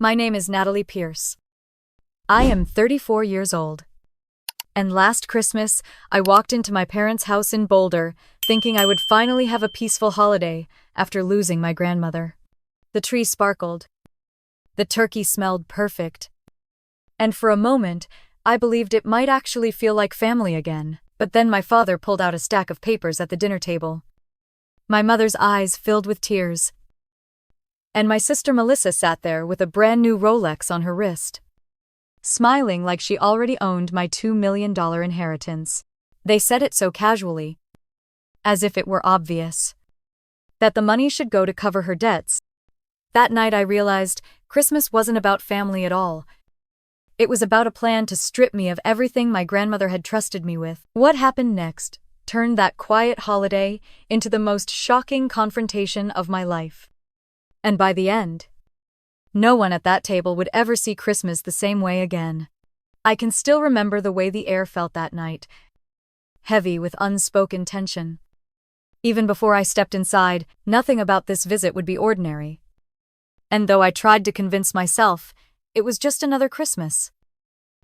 My name is Natalie Pierce. I am 34 years old. And last Christmas, I walked into my parents' house in Boulder, thinking I would finally have a peaceful holiday after losing my grandmother. The tree sparkled. The turkey smelled perfect. And for a moment, I believed it might actually feel like family again. But then my father pulled out a stack of papers at the dinner table. My mother's eyes filled with tears. And my sister Melissa sat there with a brand new Rolex on her wrist, smiling like she already owned my $2 million inheritance. They said it so casually, as if it were obvious, that the money should go to cover her debts. That night I realized Christmas wasn't about family at all. It was about a plan to strip me of everything my grandmother had trusted me with. What happened next turned that quiet holiday into the most shocking confrontation of my life. And by the end, no one at that table would ever see Christmas the same way again. I can still remember the way the air felt that night, heavy with unspoken tension. Even before I stepped inside, nothing about this visit would be ordinary. And though I tried to convince myself, it was just another Christmas.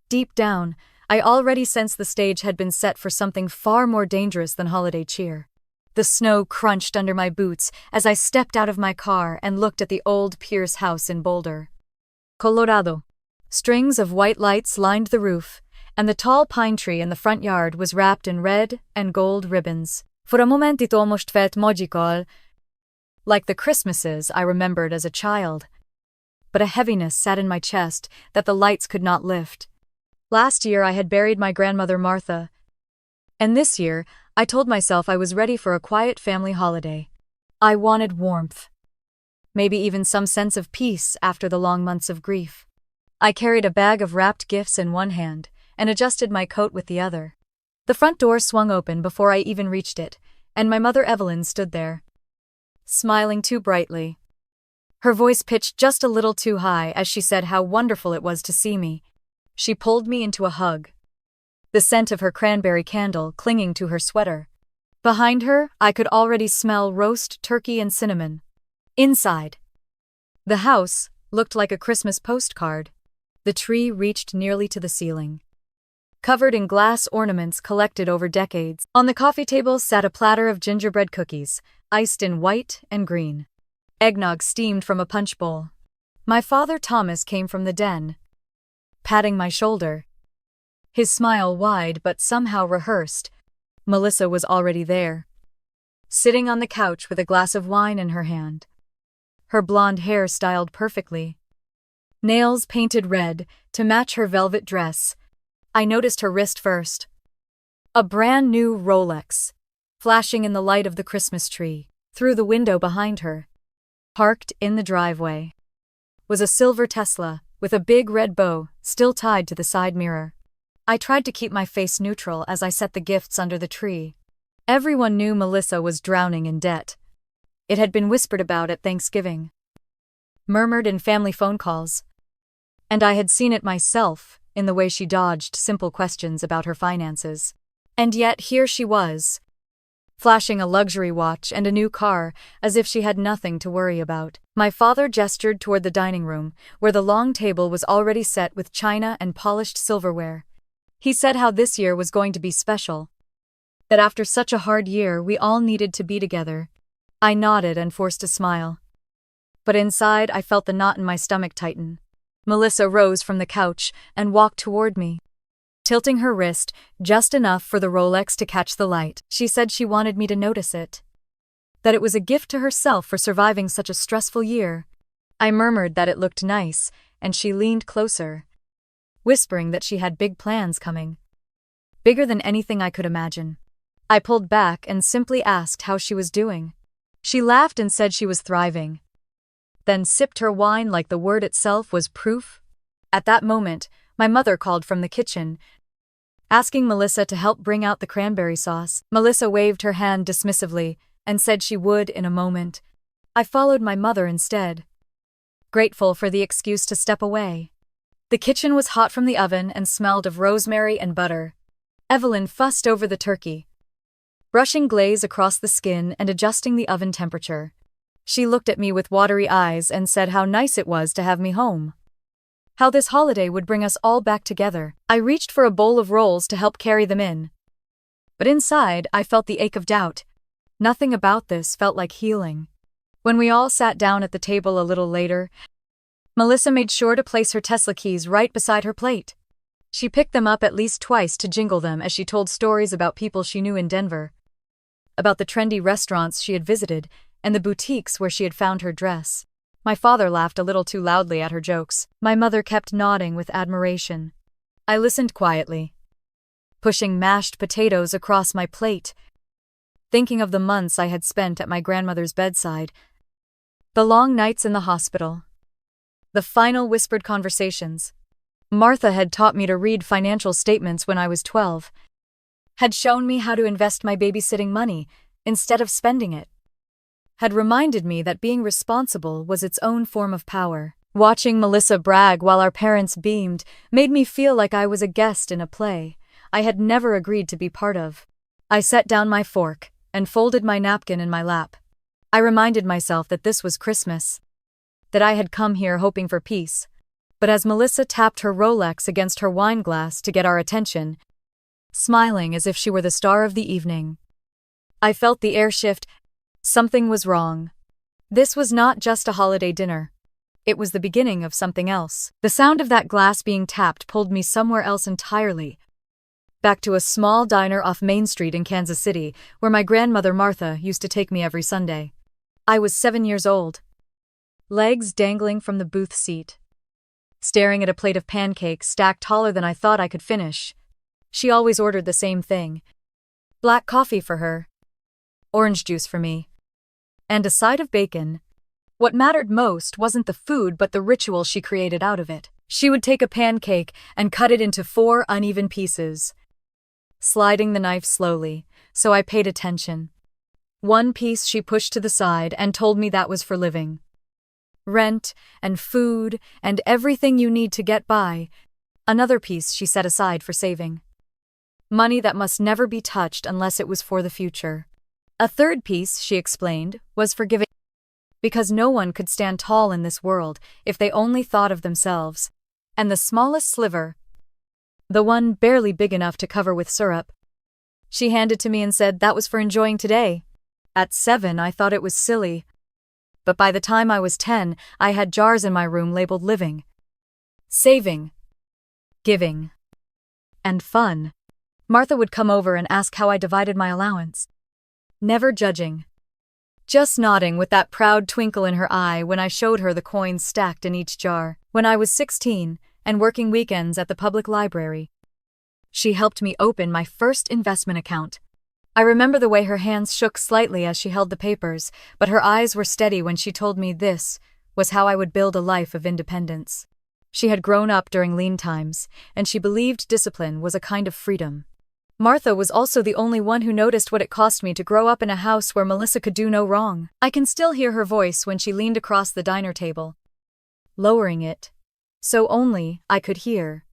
Deep down, I already sensed the stage had been set for something far more dangerous than holiday cheer. The snow crunched under my boots as I stepped out of my car and looked at the old Pierce house in Boulder, Colorado. Strings of white lights lined the roof, and the tall pine tree in the front yard was wrapped in red and gold ribbons. For a moment it almost felt magical, like the Christmases I remembered as a child. But a heaviness sat in my chest that the lights could not lift. Last year I had buried my grandmother Martha, and this year I told myself I was ready for a quiet family holiday. I wanted warmth, maybe even some sense of peace after the long months of grief. I carried a bag of wrapped gifts in one hand and adjusted my coat with the other. The front door swung open before I even reached it, and my mother Evelyn stood there, smiling too brightly. Her voice pitched just a little too high as she said how wonderful it was to see me. She pulled me into a hug, the scent of her cranberry candle clinging to her sweater. Behind her, I could already smell roast turkey and cinnamon. Inside, the house looked like a Christmas postcard. The tree reached nearly to the ceiling, covered in glass ornaments collected over decades. On the coffee table sat a platter of gingerbread cookies, iced in white and green. Eggnog steamed from a punch bowl. My father Thomas came from the den, patting my shoulder, his smile wide but somehow rehearsed. Melissa was already there, sitting on the couch with a glass of wine in her hand, her blonde hair styled perfectly, nails painted red to match her velvet dress. I noticed her wrist first. A brand new Rolex, flashing in the light of the Christmas tree. Through the window behind her, parked in the driveway, was a silver Tesla with a big red bow still tied to the side mirror. I tried to keep my face neutral as I set the gifts under the tree. Everyone knew Melissa was drowning in debt. It had been whispered about at Thanksgiving, murmured in family phone calls, and I had seen it myself in the way she dodged simple questions about her finances. And yet here she was, flashing a luxury watch and a new car as if she had nothing to worry about. My father gestured toward the dining room, where the long table was already set with china and polished silverware. He said how this year was going to be special, that after such a hard year we all needed to be together. I nodded and forced a smile, but inside I felt the knot in my stomach tighten. Melissa rose from the couch and walked toward me, tilting her wrist just enough for the Rolex to catch the light. She said she wanted me to notice it, that it was a gift to herself for surviving such a stressful year. I murmured that it looked nice, and she leaned closer, whispering that she had big plans coming, bigger than anything I could imagine. I pulled back and simply asked how she was doing. She laughed and said she was thriving, then sipped her wine like the word itself was proof. At that moment, my mother called from the kitchen, asking Melissa to help bring out the cranberry sauce. Melissa waved her hand dismissively and said she would in a moment. I followed my mother instead, grateful for the excuse to step away. The kitchen was hot from the oven and smelled of rosemary and butter. Evelyn fussed over the turkey, brushing glaze across the skin and adjusting the oven temperature. She looked at me with watery eyes and said how nice it was to have me home. How this holiday would bring us all back together. I reached for a bowl of rolls to help carry them in. But inside, I felt the ache of doubt. Nothing about this felt like healing. When we all sat down at the table a little later, Melissa made sure to place her Tesla keys right beside her plate. She picked them up at least twice to jingle them as she told stories about people she knew in Denver, about the trendy restaurants she had visited, and the boutiques where she had found her dress. My father laughed a little too loudly at her jokes. My mother kept nodding with admiration. I listened quietly, pushing mashed potatoes across my plate, thinking of the months I had spent at my grandmother's bedside, the long nights in the hospital, the final whispered conversations. Martha had taught me to read financial statements when I was 12, had shown me how to invest my babysitting money instead of spending it, had reminded me that being responsible was its own form of power. Watching Melissa brag while our parents beamed made me feel like I was a guest in a play I had never agreed to be part of. I set down my fork and folded my napkin in my lap. I reminded myself that this was Christmas, that I had come here hoping for peace. But as Melissa tapped her Rolex against her wine glass to get our attention, smiling as if she were the star of the evening, I felt the air shift. Something was wrong. This was not just a holiday dinner. It was the beginning of something else. The sound of that glass being tapped pulled me somewhere else entirely. Back to a small diner off Main Street in Kansas City, where my grandmother Martha used to take me every Sunday. I was 7 years old, legs dangling from the booth seat, staring at a plate of pancakes stacked taller than I thought I could finish. She always ordered the same thing: black coffee for her, orange juice for me, and a side of bacon. What mattered most wasn't the food but the ritual she created out of it. She would take a pancake and cut it into 4 uneven pieces, sliding the knife slowly, so I paid attention. One piece she pushed to the side and told me that was for living. Rent and food and everything you need to get by. Another piece she set aside for saving. Money that must never be touched unless it was for the future. A third piece, she explained, was for giving, because no one could stand tall in this world if they only thought of themselves. And the smallest sliver, the one barely big enough to cover with syrup, she handed to me and said that was for enjoying today. At 7, I thought it was silly. But by the time I was 10, I had jars in my room labeled living, saving, giving, and fun. Martha would come over and ask how I divided my allowance. Never judging, just nodding with that proud twinkle in her eye when I showed her the coins stacked in each jar. When I was 16 and working weekends at the public library, she helped me open my first investment account. I remember the way her hands shook slightly as she held the papers, but her eyes were steady when she told me this was how I would build a life of independence. She had grown up during lean times, and she believed discipline was a kind of freedom. Martha was also the only one who noticed what it cost me to grow up in a house where Melissa could do no wrong. I can still hear her voice when she leaned across the diner table, lowering it, so only I could hear.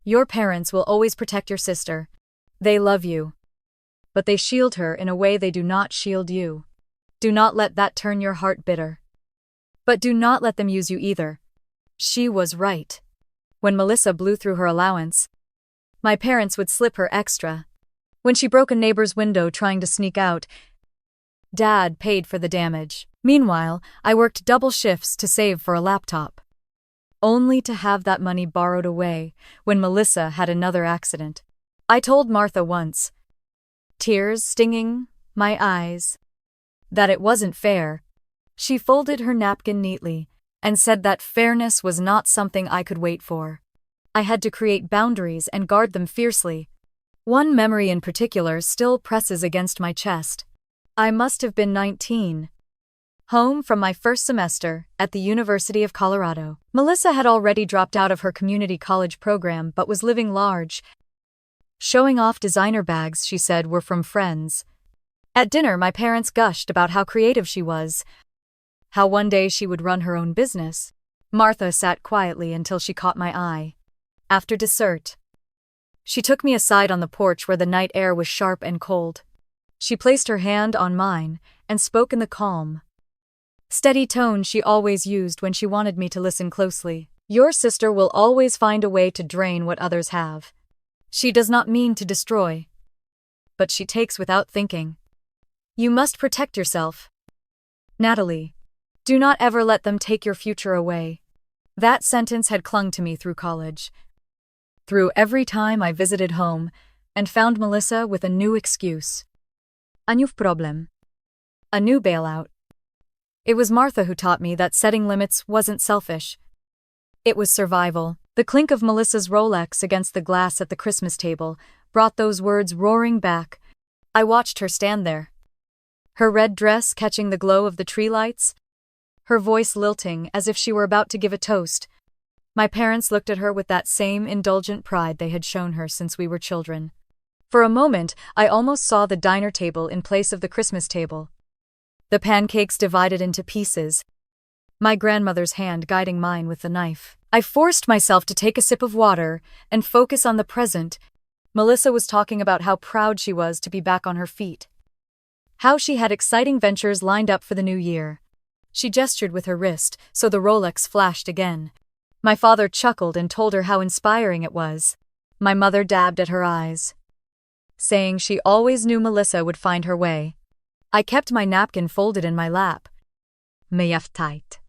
Your parents will always protect your sister. They love you, but they shield her in a way they do not shield you. Do not let that turn your heart bitter. But do not let them use you either. She was right. When Melissa blew through her allowance, my parents would slip her extra. When she broke a neighbor's window trying to sneak out, Dad paid for the damage. Meanwhile, I worked double shifts to save for a laptop, only to have that money borrowed away when Melissa had another accident. I told Martha once, tears stinging my eyes, that it wasn't fair. She folded her napkin neatly and said that fairness was not something I could wait for. I had to create boundaries and guard them fiercely. One memory in particular still presses against my chest. I must have been 19. Home from my first semester at the University of Colorado. Melissa had already dropped out of her community college program but was living large, showing off designer bags she said were from friends. At dinner, my parents gushed about how creative she was, how one day she would run her own business. Martha sat quietly until she caught my eye. After dessert, she took me aside on the porch where the night air was sharp and cold. She placed her hand on mine and spoke in the calm, steady tone she always used when she wanted me to listen closely. Your sister will always find a way to drain what others have. She does not mean to destroy, but she takes without thinking. You must protect yourself. Natalie, do not ever let them take your future away. That sentence had clung to me through college. Through every time I visited home and found Melissa with a new excuse. A new problem. A new bailout. It was Martha who taught me that setting limits wasn't selfish. It was survival. The clink of Melissa's Rolex against the glass at the Christmas table brought those words roaring back. I watched her stand there. Her red dress catching the glow of the tree lights. Her voice lilting as if she were about to give a toast. My parents looked at her with that same indulgent pride they had shown her since we were children. For a moment, I almost saw the diner table in place of the Christmas table. The pancakes divided into pieces. My grandmother's hand guiding mine with the knife. I forced myself to take a sip of water and focus on the present. Melissa was talking about how proud she was to be back on her feet. How she had exciting ventures lined up for the new year. She gestured with her wrist, so the Rolex flashed again. My father chuckled and told her how inspiring it was. My mother dabbed at her eyes, saying she always knew Melissa would find her way. I kept my napkin folded in my lap. Tight.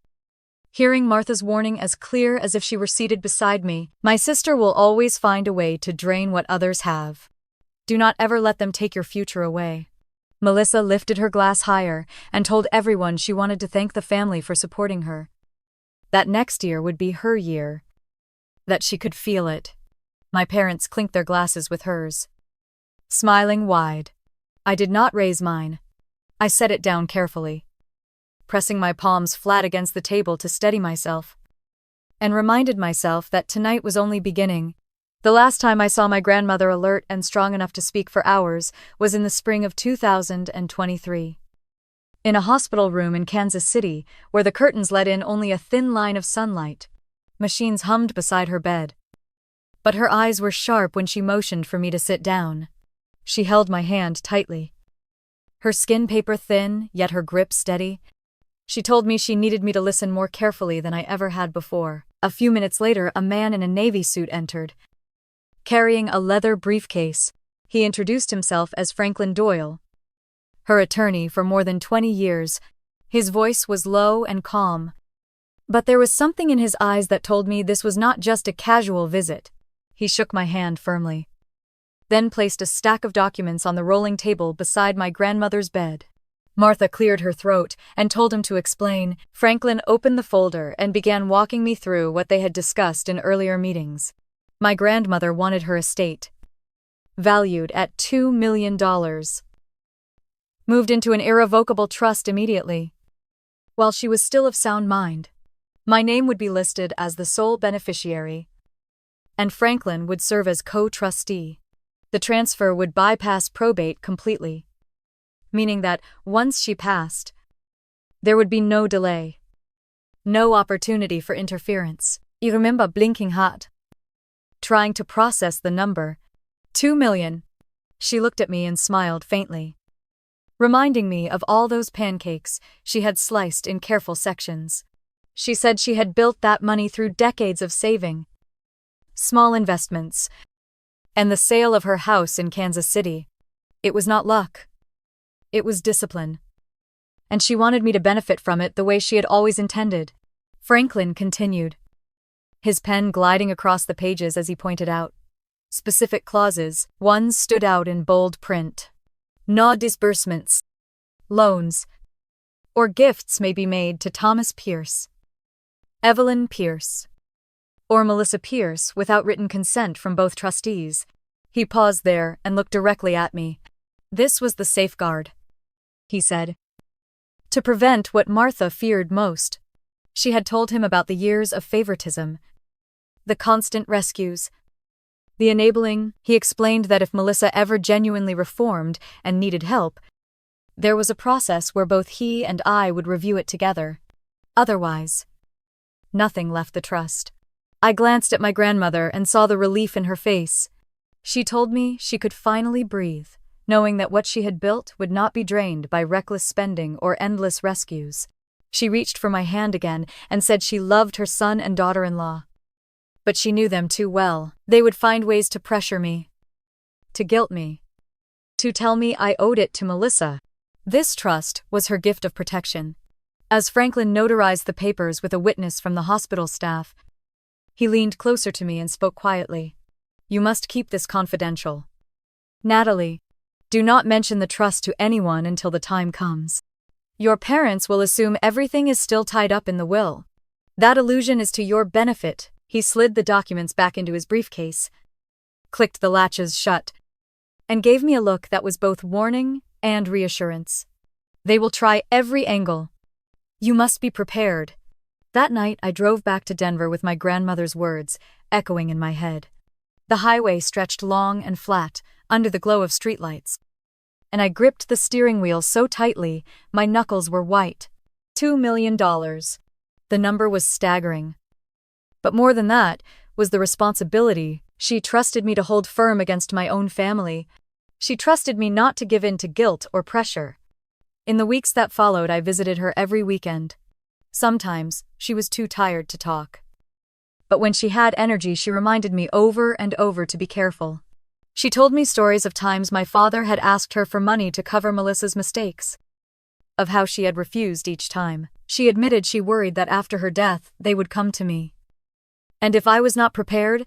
Hearing Martha's warning as clear as if she were seated beside me, my sister will always find a way to drain what others have. Do not ever let them take your future away. Melissa lifted her glass higher and told everyone she wanted to thank the family for supporting her. That next year would be her year. That she could feel it. My parents clinked their glasses with hers. Smiling wide. I did not raise mine. I set it down carefully, pressing my palms flat against the table to steady myself, and reminded myself that tonight was only beginning. The last time I saw my grandmother alert and strong enough to speak for hours was in the spring of 2023. In a hospital room in Kansas City, where the curtains let in only a thin line of sunlight. Machines hummed beside her bed. But her eyes were sharp when she motioned for me to sit down. She held my hand tightly. Her skin paper thin, yet her grip steady. She told me she needed me to listen more carefully than I ever had before. A few minutes later, a man in a navy suit entered. Carrying a leather briefcase, he introduced himself as Franklin Doyle, her attorney for more than 20 years. His voice was low and calm, but there was something in his eyes that told me this was not just a casual visit. He shook my hand firmly, then placed a stack of documents on the rolling table beside my grandmother's bed. Martha cleared her throat and told him to explain. Franklin opened the folder and began walking me through what they had discussed in earlier meetings. My grandmother wanted her estate, valued at $2 million, moved into an irrevocable trust immediately. While she was still of sound mind, my name would be listed as the sole beneficiary, and Franklin would serve as co-trustee. The transfer would bypass probate completely, meaning that once she passed, there would be no delay, no opportunity for interference. You remember blinking hot, trying to process the number. 2 million. She looked at me and smiled faintly, reminding me of all those pancakes she had sliced in careful sections. She said she had built that money through decades of saving, small investments, and the sale of her house in Kansas City. It was not luck. It was discipline. And she wanted me to benefit from it the way she had always intended. Franklin continued, his pen gliding across the pages as he pointed out specific clauses. One stood out in bold print. No disbursements, loans, or gifts may be made to Thomas Pierce, Evelyn Pierce, or Melissa Pierce without written consent from both trustees. He paused there and looked directly at me. This was the safeguard, he said, to prevent what Martha feared most. She had told him about the years of favoritism, the constant rescues, the enabling. He explained that if Melissa ever genuinely reformed and needed help, there was a process where both he and I would review it together. Otherwise, nothing left the trust. I glanced at my grandmother and saw the relief in her face. She told me she could finally breathe, knowing that what she had built would not be drained by reckless spending or endless rescues. She reached for my hand again and said she loved her son and daughter-in-law. But she knew them too well. They would find ways to pressure me, to guilt me, to tell me I owed it to Melissa. This trust was her gift of protection. As Franklin notarized the papers with a witness from the hospital staff, he leaned closer to me and spoke quietly. You must keep this confidential. Natalie, do not mention the trust to anyone until the time comes. Your parents will assume everything is still tied up in the will. That illusion is to your benefit. He slid the documents back into his briefcase, clicked the latches shut, and gave me a look that was both warning and reassurance. They will try every angle. You must be prepared. That night, I drove back to Denver with my grandmother's words echoing in my head. The highway stretched long and flat under the glow of streetlights, and I gripped the steering wheel so tightly my knuckles were white. $2 million. The number was staggering. But more than that was the responsibility. She trusted me to hold firm against my own family. She trusted me not to give in to guilt or pressure. In the weeks that followed, I visited her every weekend. Sometimes she was too tired to talk. But when she had energy, she reminded me over and over to be careful. She told me stories of times my father had asked her for money to cover Melissa's mistakes, of how she had refused each time. She admitted she worried that after her death, they would come to me. And if I was not prepared,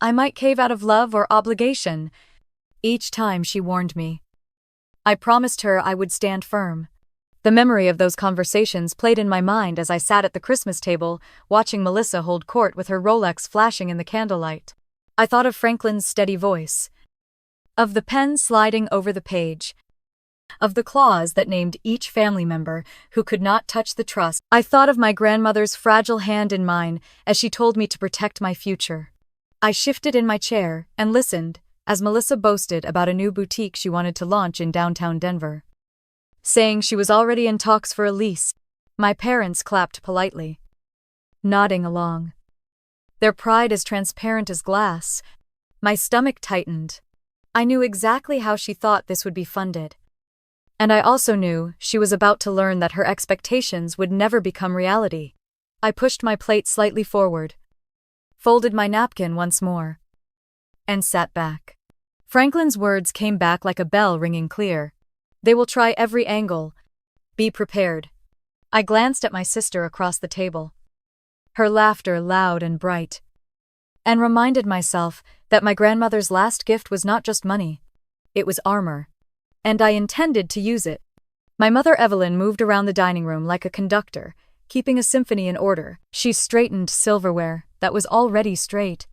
I might cave out of love or obligation. Each time she warned me. I promised her I would stand firm. The memory of those conversations played in my mind as I sat at the Christmas table, watching Melissa hold court with her Rolex flashing in the candlelight. I thought of Franklin's steady voice, of the pen sliding over the page, of the clause that named each family member who could not touch the trust. I thought of my grandmother's fragile hand in mine as she told me to protect my future. I shifted in my chair and listened as Melissa boasted about a new boutique she wanted to launch in downtown Denver, saying she was already in talks for a lease. My parents clapped politely, nodding along, their pride as transparent as glass. My stomach tightened. I knew exactly how she thought this would be funded. And I also knew she was about to learn that her expectations would never become reality. I pushed my plate slightly forward, folded my napkin once more, and sat back. Franklin's words came back like a bell ringing clear. They will try every angle. Be prepared. I glanced at my sister across the table, her laughter loud and bright, and reminded myself that my grandmother's last gift was not just money. It was armor. And I intended to use it. My mother Evelyn moved around the dining room like a conductor, keeping a symphony in order. She straightened silverware that was already straight,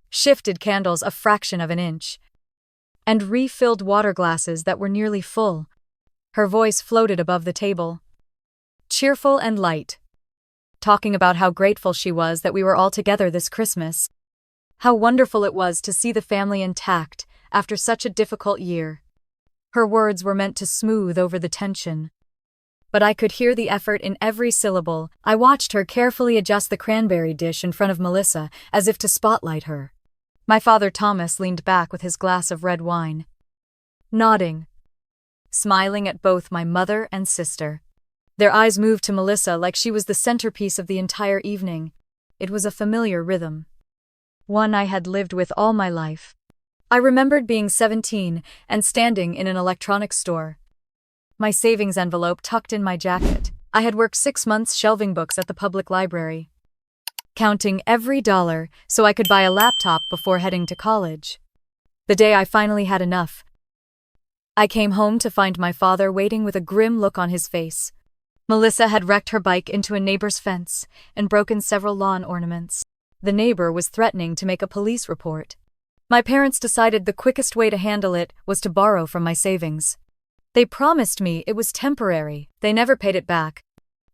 shifted candles a fraction of an inch, and refilled water glasses that were nearly full. Her voice floated above the table, cheerful and light, talking about how grateful she was that we were all together this Christmas, how wonderful it was to see the family intact after such a difficult year. Her words were meant to smooth over the tension, but I could hear the effort in every syllable. I watched her carefully adjust the cranberry dish in front of Melissa as if to spotlight her. My father Thomas leaned back with his glass of red wine, nodding, smiling at both my mother and sister. Their eyes moved to Melissa like she was the centerpiece of the entire evening. It was a familiar rhythm, one I had lived with all my life. I remembered being 17 and standing in an electronics store, my savings envelope tucked in my jacket. I had worked 6 months shelving books at the public library, counting every dollar so I could buy a laptop before heading to college. The day I finally had enough, I came home to find my father waiting with a grim look on his face. Melissa had wrecked her bike into a neighbor's fence and broken several lawn ornaments. The neighbor was threatening to make a police report. My parents decided the quickest way to handle it was to borrow from my savings. They promised me it was temporary. They never paid it back.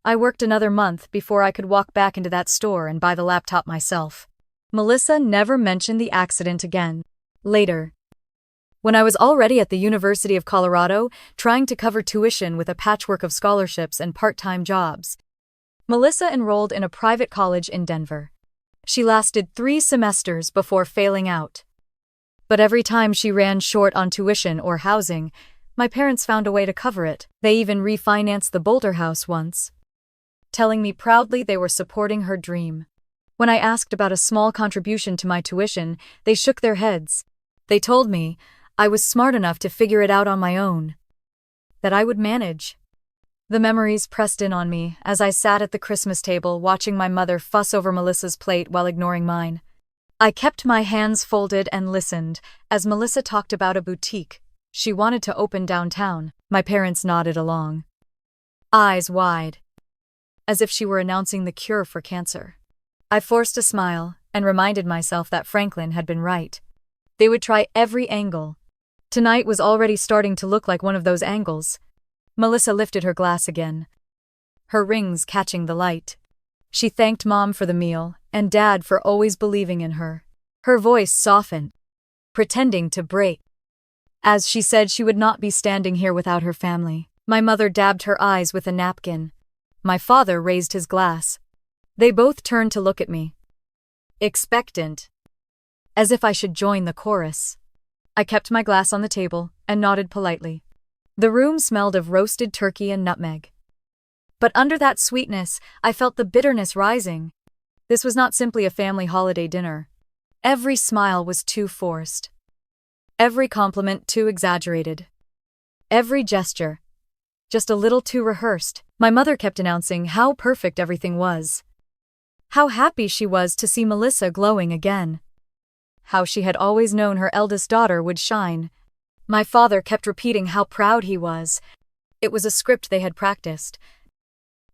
I worked another month before I could walk back into that store and buy the laptop myself. Melissa never mentioned the accident again. Later, when I was already at the University of Colorado, trying to cover tuition with a patchwork of scholarships and part-time jobs, Melissa enrolled in a private college in Denver. She lasted 3 semesters before failing out. But every time she ran short on tuition or housing, my parents found a way to cover it. They even refinanced the Boulder house once, telling me proudly they were supporting her dream. When I asked about a small contribution to my tuition, they shook their heads. They told me I was smart enough to figure it out on my own, that I would manage. The memories pressed in on me as I sat at the Christmas table watching my mother fuss over Melissa's plate while ignoring mine. I kept my hands folded and listened as Melissa talked about a boutique she wanted to open downtown. My parents nodded along, eyes wide, as if she were announcing the cure for cancer. I forced a smile and reminded myself that Franklin had been right. They would try every angle. Tonight was already starting to look like one of those angles. Melissa lifted her glass again, her rings catching the light. She thanked Mom for the meal and Dad for always believing in her. Her voice softened, pretending to break, as she said she would not be standing here without her family. My mother dabbed her eyes with a napkin. My father raised his glass. They both turned to look at me, expectant, as if I should join the chorus. I kept my glass on the table and nodded politely. The room smelled of roasted turkey and nutmeg. But under that sweetness, I felt the bitterness rising. This was not simply a family holiday dinner. Every smile was too forced. Every compliment too exaggerated. Every gesture just a little too rehearsed. My mother kept announcing how perfect everything was. How happy she was to see Melissa glowing again. How she had always known her eldest daughter would shine. My father kept repeating how proud he was. It was a script they had practiced.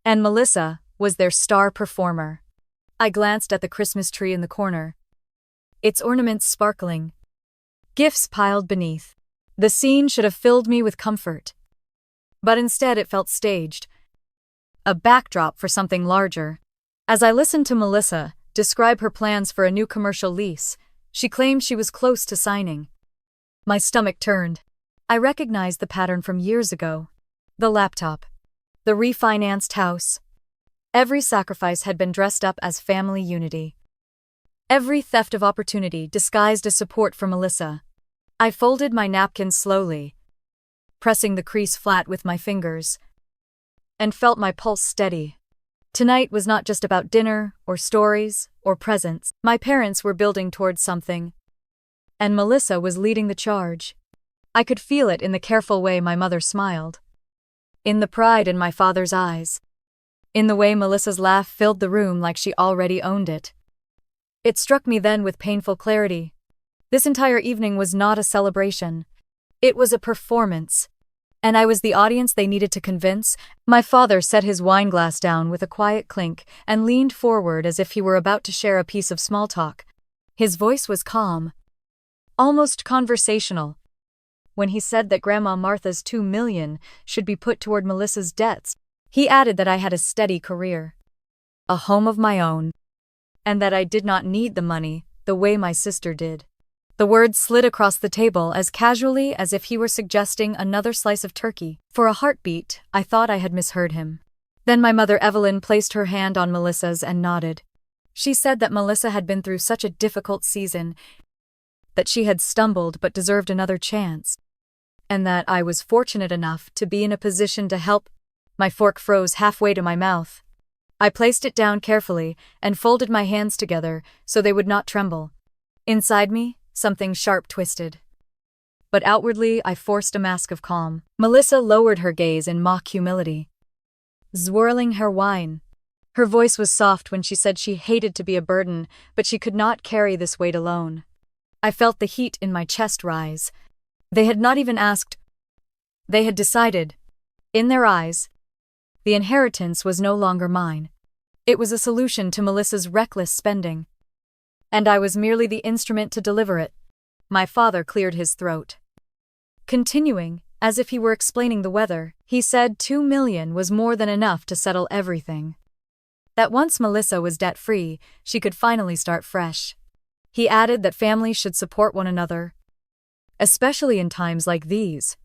And Melissa was their star performer. I glanced at the Christmas tree in the corner, its ornaments sparkling, gifts piled beneath. The scene should have filled me with comfort. But instead it felt staged, a backdrop for something larger. As I listened to Melissa describe her plans for a new commercial lease, she claimed she was close to signing. My stomach turned. I recognized the pattern from years ago. The laptop, the refinanced house. Every sacrifice had been dressed up as family unity. Every theft of opportunity disguised as support for Melissa. I folded my napkin slowly, pressing the crease flat with my fingers, and felt my pulse steady. Tonight was not just about dinner, or stories, or presents. My parents were building towards something, and Melissa was leading the charge. I could feel it in the careful way my mother smiled, in the pride in my father's eyes, in the way Melissa's laugh filled the room like she already owned it. It struck me then with painful clarity. This entire evening was not a celebration. It was a performance, and I was the audience they needed to convince. My father set his wine glass down with a quiet clink and leaned forward as if he were about to share a piece of small talk. His voice was calm, almost conversational. When he said that Grandma Martha's $2 million should be put toward Melissa's debts, he added that I had a steady career, a home of my own, and that I did not need the money the way my sister did. The words slid across the table as casually as if he were suggesting another slice of turkey. For a heartbeat, I thought I had misheard him. Then my mother Evelyn placed her hand on Melissa's and nodded. She said that Melissa had been through such a difficult season, that she had stumbled but deserved another chance, and that I was fortunate enough to be in a position to help. My fork froze halfway to my mouth. I placed it down carefully and folded my hands together so they would not tremble. Inside me, something sharp twisted. But outwardly, I forced a mask of calm. Melissa lowered her gaze in mock humility, swirling her wine. Her voice was soft when she said she hated to be a burden, but she could not carry this weight alone. I felt the heat in my chest rise. They had not even asked. They had decided. In their eyes, the inheritance was no longer mine. It was a solution to Melissa's reckless spending, and I was merely the instrument to deliver it. My father cleared his throat. Continuing, as if he were explaining the weather, he said $2 million was more than enough to settle everything. That once Melissa was debt-free, she could finally start fresh. He added that families should support one another, especially in times like these.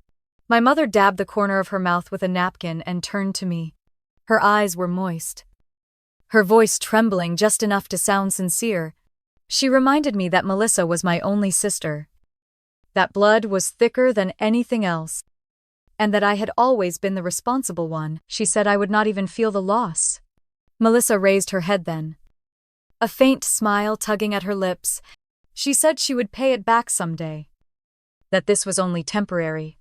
My mother dabbed the corner of her mouth with a napkin and turned to me. Her eyes were moist, her voice trembling just enough to sound sincere. She reminded me that Melissa was my only sister, that blood was thicker than anything else, and that I had always been the responsible one. She said I would not even feel the loss. Melissa raised her head then, a faint smile tugging at her lips. She said she would pay it back someday, that this was only temporary,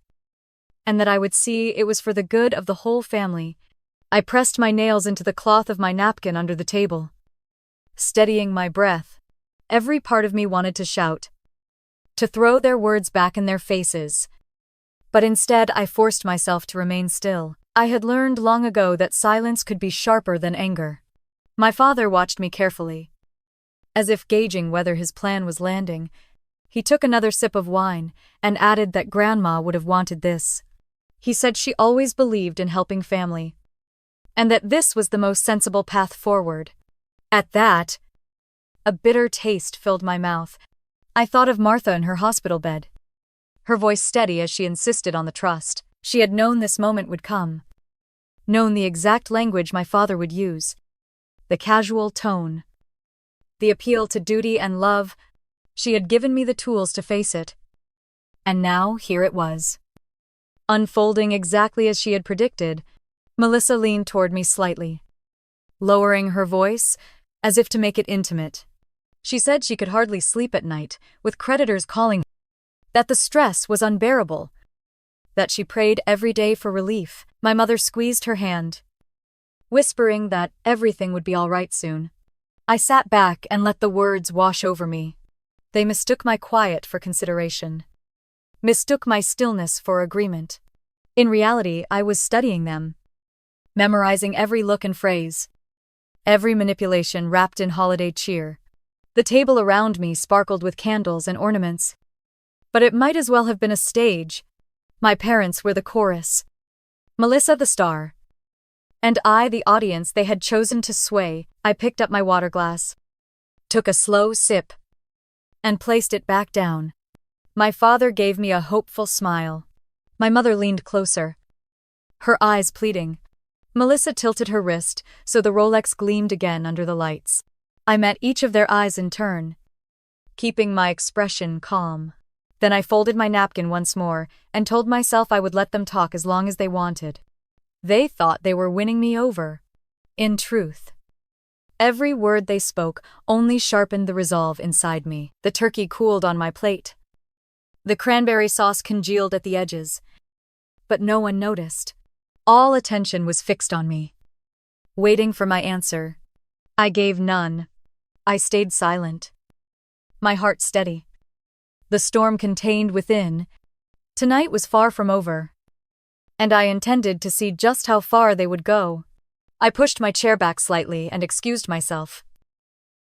and that I would see it was for the good of the whole family. I pressed my nails into the cloth of my napkin under the table, steadying my breath. Every part of me wanted to shout, to throw their words back in their faces. But instead I forced myself to remain still. I had learned long ago that silence could be sharper than anger. My father watched me carefully, as if gauging whether his plan was landing. He took another sip of wine and added that Grandma would have wanted this. He said she always believed in helping family, and that this was the most sensible path forward. At that, a bitter taste filled my mouth. I thought of Martha in her hospital bed, her voice steady as she insisted on the trust. She had known this moment would come, known the exact language my father would use, the casual tone, the appeal to duty and love. She had given me the tools to face it. And now here it was, unfolding exactly as she had predicted. Melissa leaned toward me slightly, lowering her voice, as if to make it intimate. She said she could hardly sleep at night, with creditors calling, that the stress was unbearable, that she prayed every day for relief. My mother squeezed her hand, whispering that everything would be all right soon. I sat back and let the words wash over me. They mistook my quiet for consideration, mistook my stillness for agreement. In reality, I was studying them, memorizing every look and phrase, every manipulation wrapped in holiday cheer. The table around me sparkled with candles and ornaments, but it might as well have been a stage. My parents were the chorus, Melissa the star, and I the audience they had chosen to sway. I picked up my water glass, took a slow sip, and placed it back down. My father gave me a hopeful smile. My mother leaned closer, her eyes pleading. Melissa tilted her wrist so the Rolex gleamed again under the lights. I met each of their eyes in turn, keeping my expression calm. Then I folded my napkin once more and told myself I would let them talk as long as they wanted. They thought they were winning me over. In truth, every word they spoke only sharpened the resolve inside me. The turkey cooled on my plate. The cranberry sauce congealed at the edges. But no one noticed. All attention was fixed on me, waiting for my answer. I gave none. I stayed silent, my heart steady, the storm contained within. Tonight was far from over, and I intended to see just how far they would go. I pushed my chair back slightly and excused myself,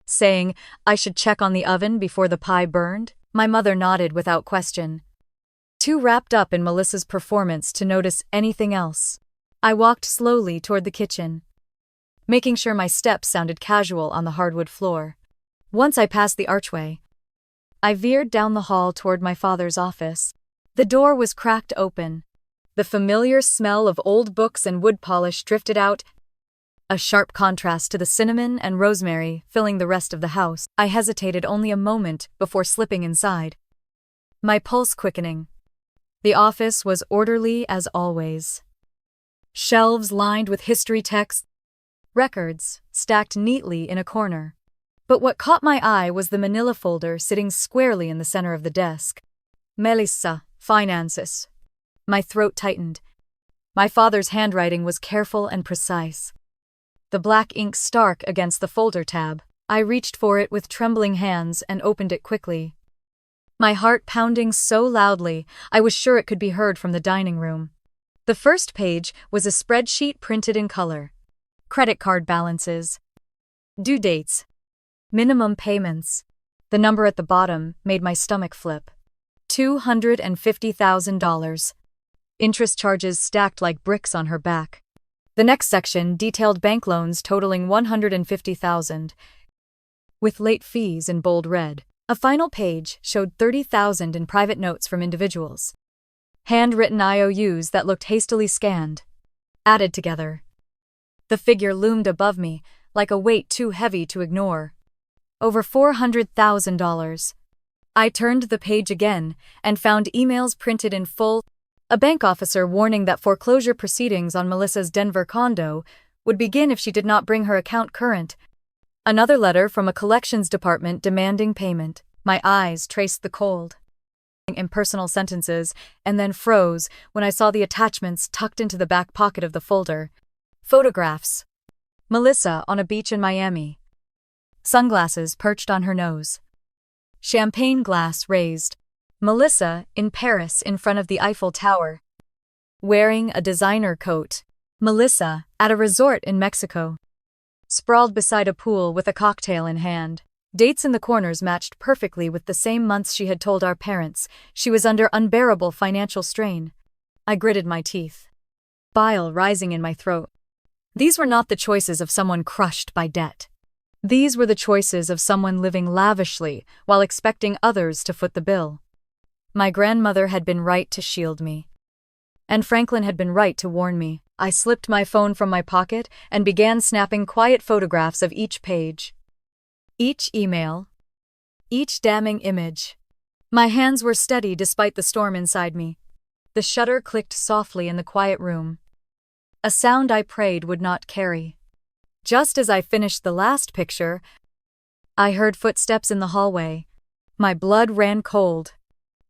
saying I should check on the oven before the pie burned. My mother nodded without question, too wrapped up in Melissa's performance to notice anything else. I walked slowly toward the kitchen, making sure my steps sounded casual on the hardwood floor. Once I passed the archway, I veered down the hall toward my father's office. The door was cracked open. The familiar smell of old books and wood polish drifted out, a sharp contrast to the cinnamon and rosemary filling the rest of the house. I hesitated only a moment before slipping inside, my pulse quickening. The office was orderly as always. Shelves lined with history texts, records stacked neatly in a corner. But what caught my eye was the manila folder sitting squarely in the center of the desk. Melissa, Finances. My throat tightened. My father's handwriting was careful and precise, the black ink stark against the folder tab. I reached for it with trembling hands and opened it quickly, my heart pounding so loudly I was sure it could be heard from the dining room. The first page was a spreadsheet printed in color. Credit card balances, due dates, minimum payments. The number at the bottom made my stomach flip. $250,000. Interest charges stacked like bricks on her back. The next section detailed bank loans totaling $150,000, with late fees in bold red. A final page showed $30,000 in private notes from individuals. Handwritten IOUs that looked hastily scanned, added together. The figure loomed above me, like a weight too heavy to ignore. Over $400,000. I turned the page again and found emails printed in full. A bank officer warning that foreclosure proceedings on Melissa's Denver condo would begin if she did not bring her account current. Another letter from a collections department demanding payment. My eyes traced the cold, impersonal sentences and then froze when I saw the attachments tucked into the back pocket of the folder. Photographs. Melissa on a beach in Miami. Sunglasses perched on her nose. Champagne glass raised. Melissa in Paris in front of the Eiffel Tower. Wearing a designer coat. Melissa at a resort in Mexico. Sprawled beside a pool with a cocktail in hand. Dates in the corners matched perfectly with the same months she had told our parents she was under unbearable financial strain. I gritted my teeth, bile rising in my throat. These were not the choices of someone crushed by debt. These were the choices of someone living lavishly while expecting others to foot the bill. My grandmother had been right to shield me. And Franklin had been right to warn me. I slipped my phone from my pocket and began snapping quiet photographs of each page. Each email. Each damning image. My hands were steady despite the storm inside me. The shutter clicked softly in the quiet room. A sound I prayed would not carry. Just as I finished the last picture, I heard footsteps in the hallway. My blood ran cold.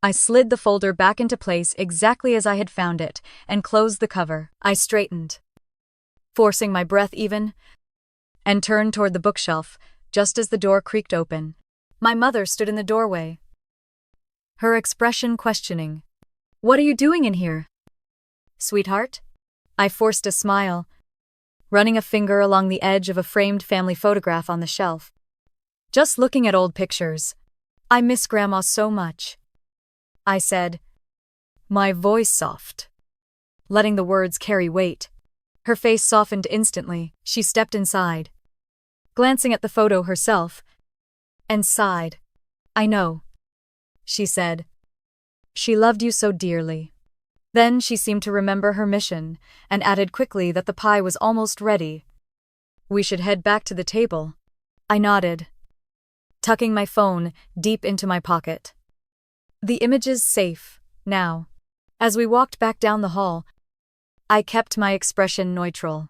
I slid the folder back into place exactly as I had found it and closed the cover. I straightened, forcing my breath even, and turned toward the bookshelf just as the door creaked open. My mother stood in the doorway, her expression questioning. "What are you doing in here, sweetheart?" I forced a smile, running a finger along the edge of a framed family photograph on the shelf. "Just looking at old pictures. I miss Grandma so much," I said, my voice soft, letting the words carry weight. Her face softened instantly. She stepped inside, glancing at the photo herself, and sighed. "I know," she said. "She loved you so dearly." Then she seemed to remember her mission and added quickly that the pie was almost ready. "We should head back to the table." I nodded, tucking my phone deep into my pocket. The images safe, now. As we walked back down the hall, I kept my expression neutral.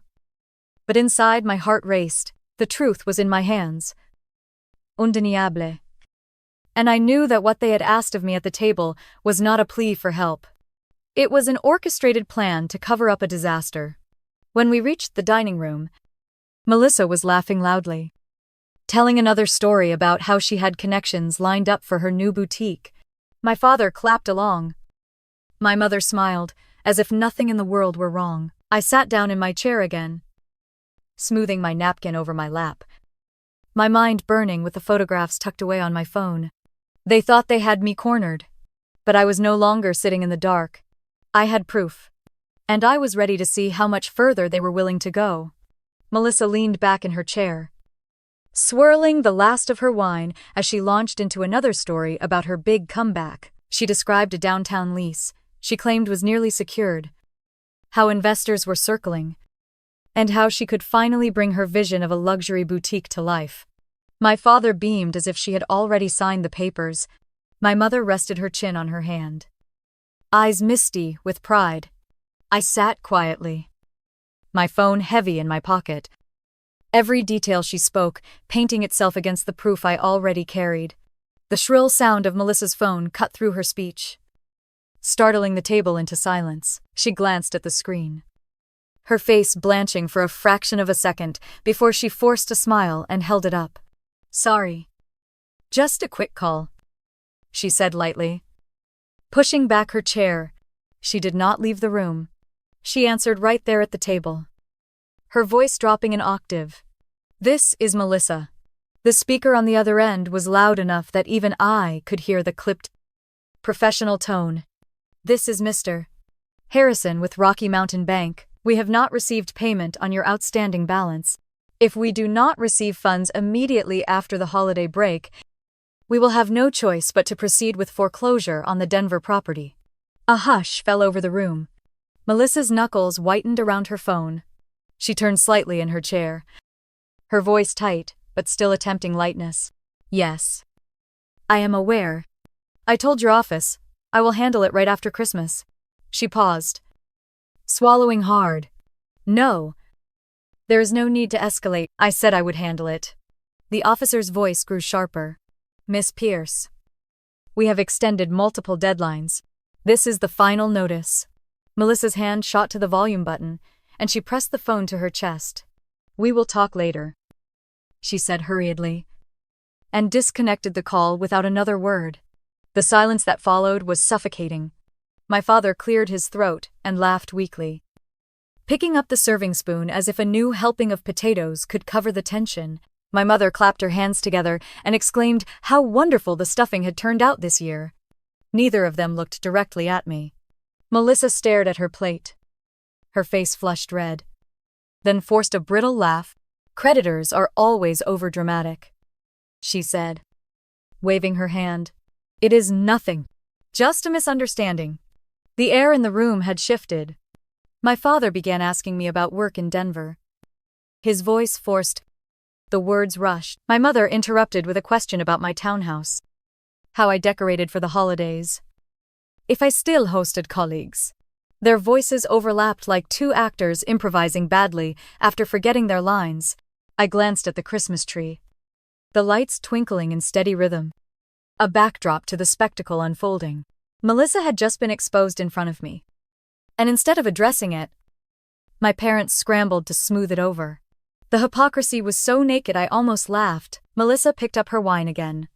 But inside my heart raced. The truth was in my hands. Undeniable. And I knew that what they had asked of me at the table was not a plea for help. It was an orchestrated plan to cover up a disaster. When we reached the dining room, Melissa was laughing loudly, telling another story about how she had connections lined up for her new boutique. My father clapped along. My mother smiled, as if nothing in the world were wrong. I sat down in my chair again, smoothing my napkin over my lap, my mind burning with the photographs tucked away on my phone. They thought they had me cornered, but I was no longer sitting in the dark. I had proof, and I was ready to see how much further they were willing to go. Melissa leaned back in her chair, swirling the last of her wine as she launched into another story about her big comeback. She described a downtown lease she claimed was nearly secured, how investors were circling, and how she could finally bring her vision of a luxury boutique to life. My father beamed as if she had already signed the papers. My mother rested her chin on her hand, eyes misty with pride. I sat quietly, my phone heavy in my pocket, every detail she spoke painting itself against the proof I already carried. The shrill sound of Melissa's phone cut through her speech, startling the table into silence. She glanced at the screen, her face blanching for a fraction of a second before she forced a smile and held it up. "Sorry. Just a quick call," she said lightly. Pushing back her chair, she did not leave the room. She answered right there at the table, her voice dropping an octave. "This is Melissa." The speaker on the other end was loud enough that even I could hear the clipped, professional tone. "This is Mr. Harrison with Rocky Mountain Bank. We have not received payment on your outstanding balance. If we do not receive funds immediately after the holiday break, we will have no choice but to proceed with foreclosure on the Denver property." A hush fell over the room. Melissa's knuckles whitened around her phone. She turned slightly in her chair, her voice tight, but still attempting lightness. "Yes. I am aware. I told your office. I will handle it right after Christmas." She paused, swallowing hard. "No. There is no need to escalate. I said I would handle it. The officer's voice grew sharper. Miss Pierce. We have extended multiple deadlines. This is the final notice. Melissa's hand shot to the volume button, and she pressed the phone to her chest. We will talk later, she said hurriedly, and disconnected the call without another word. The silence that followed was suffocating. My father cleared his throat and laughed weakly. Picking up the serving spoon as if a new helping of potatoes could cover the tension, my mother clapped her hands together and exclaimed how wonderful the stuffing had turned out this year. Neither of them looked directly at me. Melissa stared at her plate. Her face flushed red, then forced a brittle laugh. Creditors are always overdramatic, she said, waving her hand. It is nothing. Just a misunderstanding. The air in the room had shifted. My father began asking me about work in Denver. His voice forced. The words rushed. My mother interrupted with a question about my townhouse. How I decorated for the holidays. If I still hosted colleagues. Their voices overlapped like two actors improvising badly after forgetting their lines. I glanced at the Christmas tree. The lights twinkling in steady rhythm. A backdrop to the spectacle unfolding. Melissa had just been exposed in front of me. And instead of addressing it, my parents scrambled to smooth it over. The hypocrisy was so naked I almost laughed. Melissa picked up her wine again,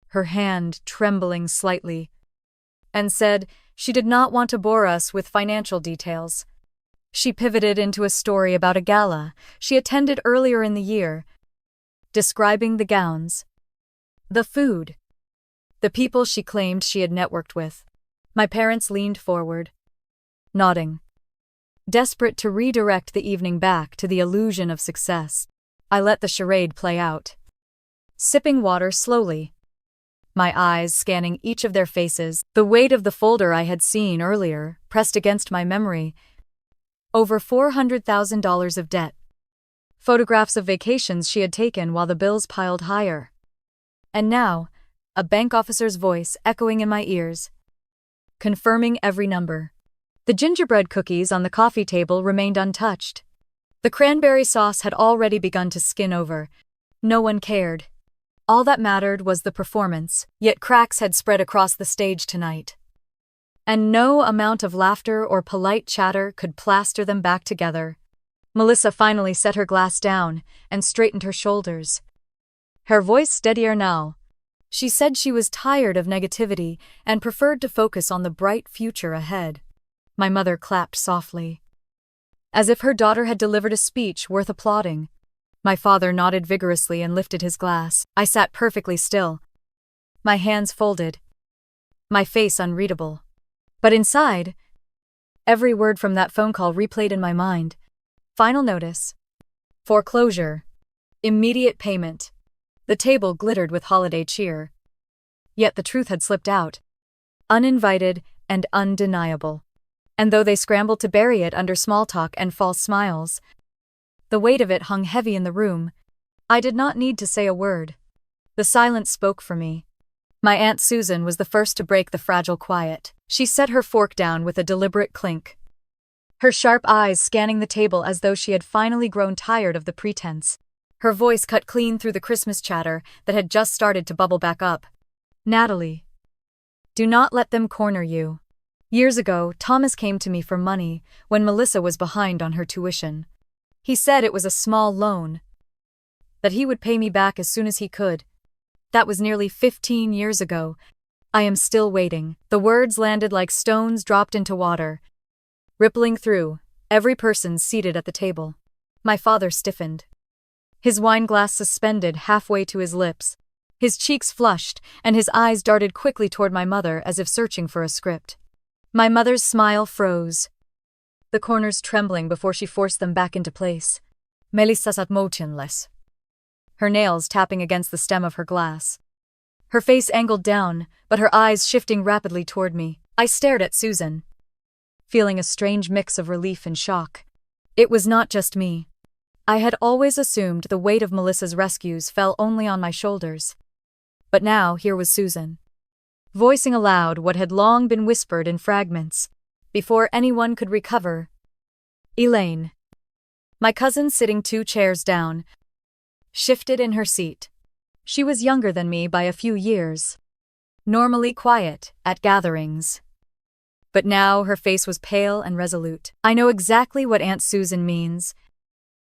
her hand trembling slightly, and said she did not want to bore us with financial details. She pivoted into a story about a gala she attended earlier in the year, describing the gowns, the food, the people she claimed she had networked with. My parents leaned forward, nodding, desperate to redirect the evening back to the illusion of success. I let the charade play out, sipping water slowly, my eyes scanning each of their faces. The weight of the folder I had seen earlier pressed against my memory. Over $400,000 of debt. Photographs of vacations she had taken while the bills piled higher. And now, a bank officer's voice echoing in my ears, confirming every number. The gingerbread cookies on the coffee table remained untouched. The cranberry sauce had already begun to skin over. No one cared. All that mattered was the performance, yet cracks had spread across the stage tonight. And no amount of laughter or polite chatter could plaster them back together. Melissa finally set her glass down and straightened her shoulders. Her voice steadier now. She said she was tired of negativity and preferred to focus on the bright future ahead. My mother clapped softly, as if her daughter had delivered a speech worth applauding. My father nodded vigorously and lifted his glass. I sat perfectly still, my hands folded, my face unreadable. But inside, every word from that phone call replayed in my mind. Final notice. Foreclosure. Immediate payment. The table glittered with holiday cheer. Yet the truth had slipped out. Uninvited and undeniable. And though they scrambled to bury it under small talk and false smiles, the weight of it hung heavy in the room. I did not need to say a word. The silence spoke for me. My Aunt Susan was the first to break the fragile quiet. She set her fork down with a deliberate clink, her sharp eyes scanning the table as though she had finally grown tired of the pretense. Her voice cut clean through the Christmas chatter that had just started to bubble back up. Natalie, do not let them corner you. Years ago, Thomas came to me for money when Melissa was behind on her tuition. He said it was a small loan, that he would pay me back as soon as he could. That was nearly 15 years ago. I am still waiting. The words landed like stones dropped into water, rippling through every person seated at the table. My father stiffened, his wineglass suspended halfway to his lips. His cheeks flushed, and his eyes darted quickly toward my mother as if searching for a script. My mother's smile froze, the corners trembling before she forced them back into place. Melissa sat motionless, her nails tapping against the stem of her glass. Her face angled down, but her eyes shifting rapidly toward me. I stared at Susan, feeling a strange mix of relief and shock. It was not just me. I had always assumed the weight of Melissa's rescues fell only on my shoulders. But now here was Susan, voicing aloud what had long been whispered in fragments, before anyone could recover. Elaine. My cousin sitting 2 chairs down, shifted in her seat. She was younger than me by a few years, normally quiet at gatherings. But now her face was pale and resolute. "I know exactly what Aunt Susan means,"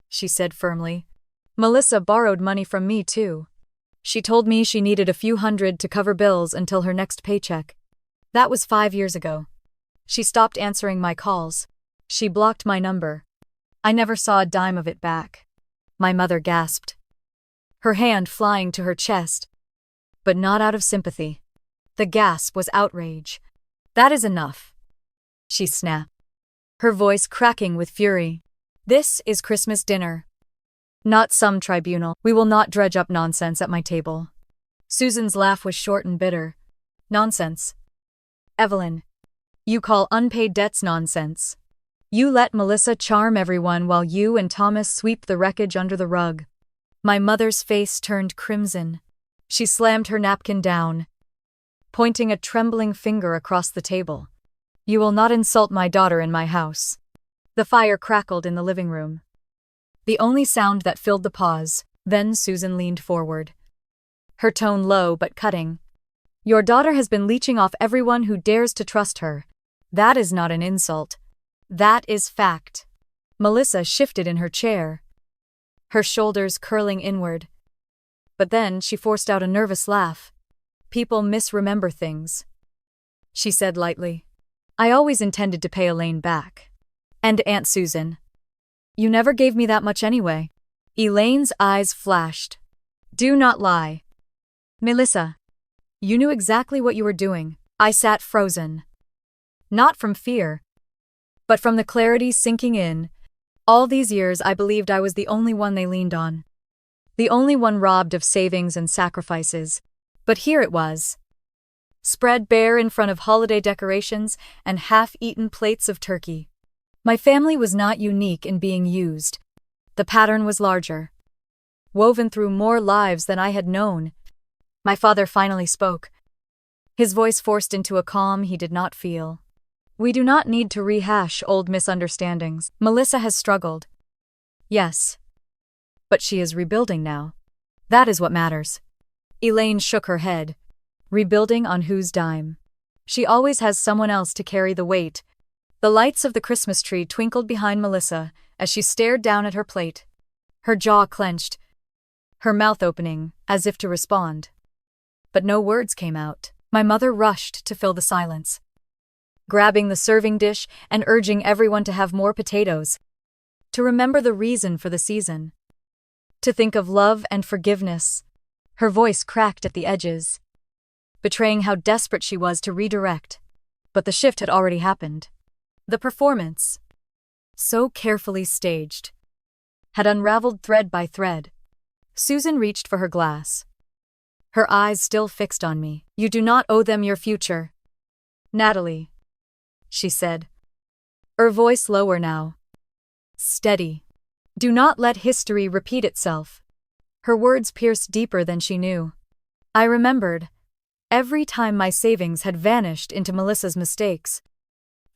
she said firmly. "Melissa borrowed money from me, too. She told me she needed a few hundred to cover bills until her next paycheck. That was 5 years ago. She stopped answering my calls. She blocked my number. I never saw a dime of it back." My mother gasped, her hand flying to her chest, but not out of sympathy. The gasp was outrage. "That is enough," she snapped, her voice cracking with fury. "This is Christmas dinner, not some tribunal. We will not dredge up nonsense at my table." Susan's laugh was short and bitter. "Nonsense? Evelyn, you call unpaid debts nonsense. You let Melissa charm everyone while you and Thomas sweep the wreckage under the rug." My mother's face turned crimson. She slammed her napkin down, pointing a trembling finger across the table. "You will not insult my daughter in my house." The fire crackled in the living room, the only sound that filled the pause. Then Susan leaned forward, her tone low but cutting. "Your daughter has been leeching off everyone who dares to trust her. That is not an insult. That is fact." Melissa shifted in her chair, her shoulders curling inward. But then she forced out a nervous laugh. "People misremember things," she said lightly. "I always intended to pay Elaine back. And Aunt Susan. You never gave me that much anyway." Elaine's eyes flashed. "Do not lie. Melissa, you knew exactly what you were doing." I sat frozen. Not from fear, but from the clarity sinking in. All these years I believed I was the only one they leaned on. The only one robbed of savings and sacrifices. But here it was, spread bare in front of holiday decorations and half-eaten plates of turkey. My family was not unique in being used. The pattern was larger, woven through more lives than I had known. My father finally spoke, his voice forced into a calm he did not feel. "We do not need to rehash old misunderstandings. Melissa has struggled. Yes. But she is rebuilding now. That is what matters." Elaine shook her head. "Rebuilding on whose dime? She always has someone else to carry the weight." The lights of the Christmas tree twinkled behind Melissa as she stared down at her plate, her jaw clenched, her mouth opening as if to respond. But no words came out. My mother rushed to fill the silence, grabbing the serving dish and urging everyone to have more potatoes, to remember the reason for the season, to think of love and forgiveness. Her voice cracked at the edges, betraying how desperate she was to redirect. But the shift had already happened. The performance, so carefully staged, had unraveled thread by thread. Susan reached for her glass, her eyes still fixed on me. "You do not owe them your future, Natalie," she said, her voice lower now, steady. "Do not let history repeat itself." Her words pierced deeper than she knew. I remembered every time my savings had vanished into Melissa's mistakes.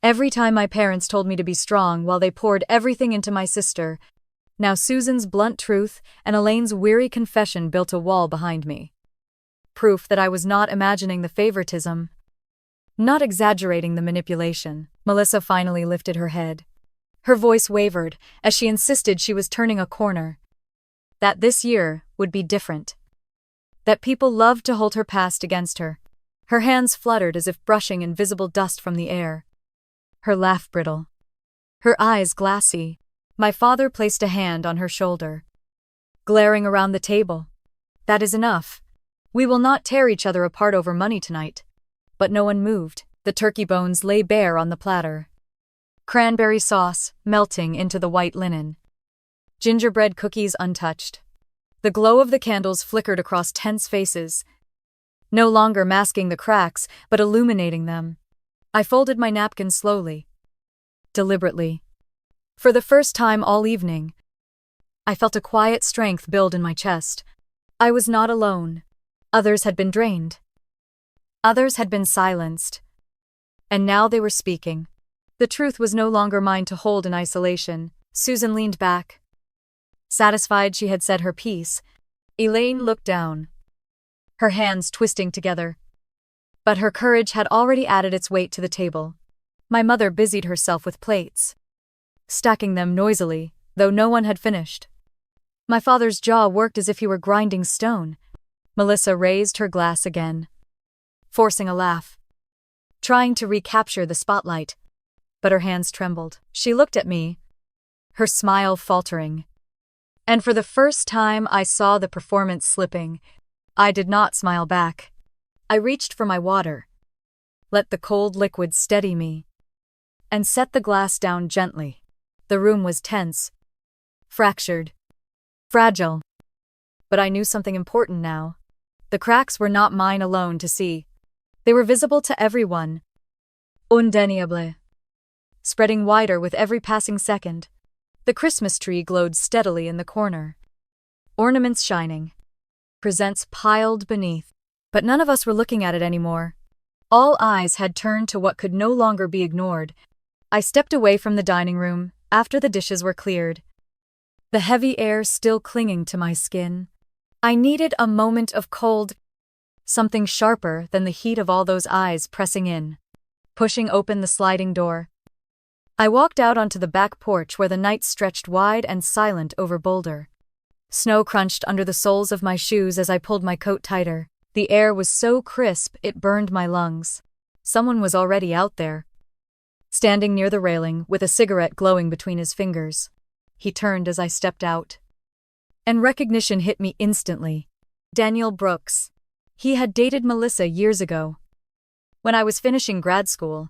Every time my parents told me to be strong while they poured everything into my sister. Now Susan's blunt truth and Elaine's weary confession built a wall behind me. Proof that I was not imagining the favoritism, not exaggerating the manipulation. Melissa finally lifted her head. Her voice wavered as she insisted she was turning a corner. That this year would be different. That people loved to hold her past against her. Her hands fluttered as if brushing invisible dust from the air. Her laugh brittle, her eyes glassy. My father placed a hand on her shoulder, glaring around the table. "That is enough. We will not tear each other apart over money tonight." But no one moved. The turkey bones lay bare on the platter, cranberry sauce melting into the white linen, gingerbread cookies untouched. The glow of the candles flickered across tense faces, no longer masking the cracks, but illuminating them. I folded my napkin slowly, deliberately. For the first time all evening, I felt a quiet strength build in my chest. I was not alone. Others had been drained. Others had been silenced. And now they were speaking. The truth was no longer mine to hold in isolation. Susan leaned back, satisfied she had said her piece. Elaine looked down, her hands twisting together. But her courage had already added its weight to the table. My mother busied herself with plates, stacking them noisily, though no one had finished. My father's jaw worked as if he were grinding stone. Melissa raised her glass again, forcing a laugh, trying to recapture the spotlight, but her hands trembled. She looked at me, her smile faltering. And for the first time I saw the performance slipping. I did not smile back. I reached for my water, let the cold liquid steady me, and set the glass down gently. The room was tense, fractured, fragile. But I knew something important now. The cracks were not mine alone to see. They were visible to everyone. Undeniable. Spreading wider with every passing second. The Christmas tree glowed steadily in the corner, ornaments shining, presents piled beneath. But none of us were looking at it anymore. All eyes had turned to what could no longer be ignored. I stepped away from the dining room after the dishes were cleared, the heavy air still clinging to my skin. I needed a moment of cold, something sharper than the heat of all those eyes pressing in. Pushing open the sliding door, I walked out onto the back porch where the night stretched wide and silent over Boulder. Snow crunched under the soles of my shoes as I pulled my coat tighter. The air was so crisp it burned my lungs. Someone was already out there, standing near the railing with a cigarette glowing between his fingers. He turned as I stepped out, and recognition hit me instantly. Daniel Brooks. He had dated Melissa years ago. When I was finishing grad school,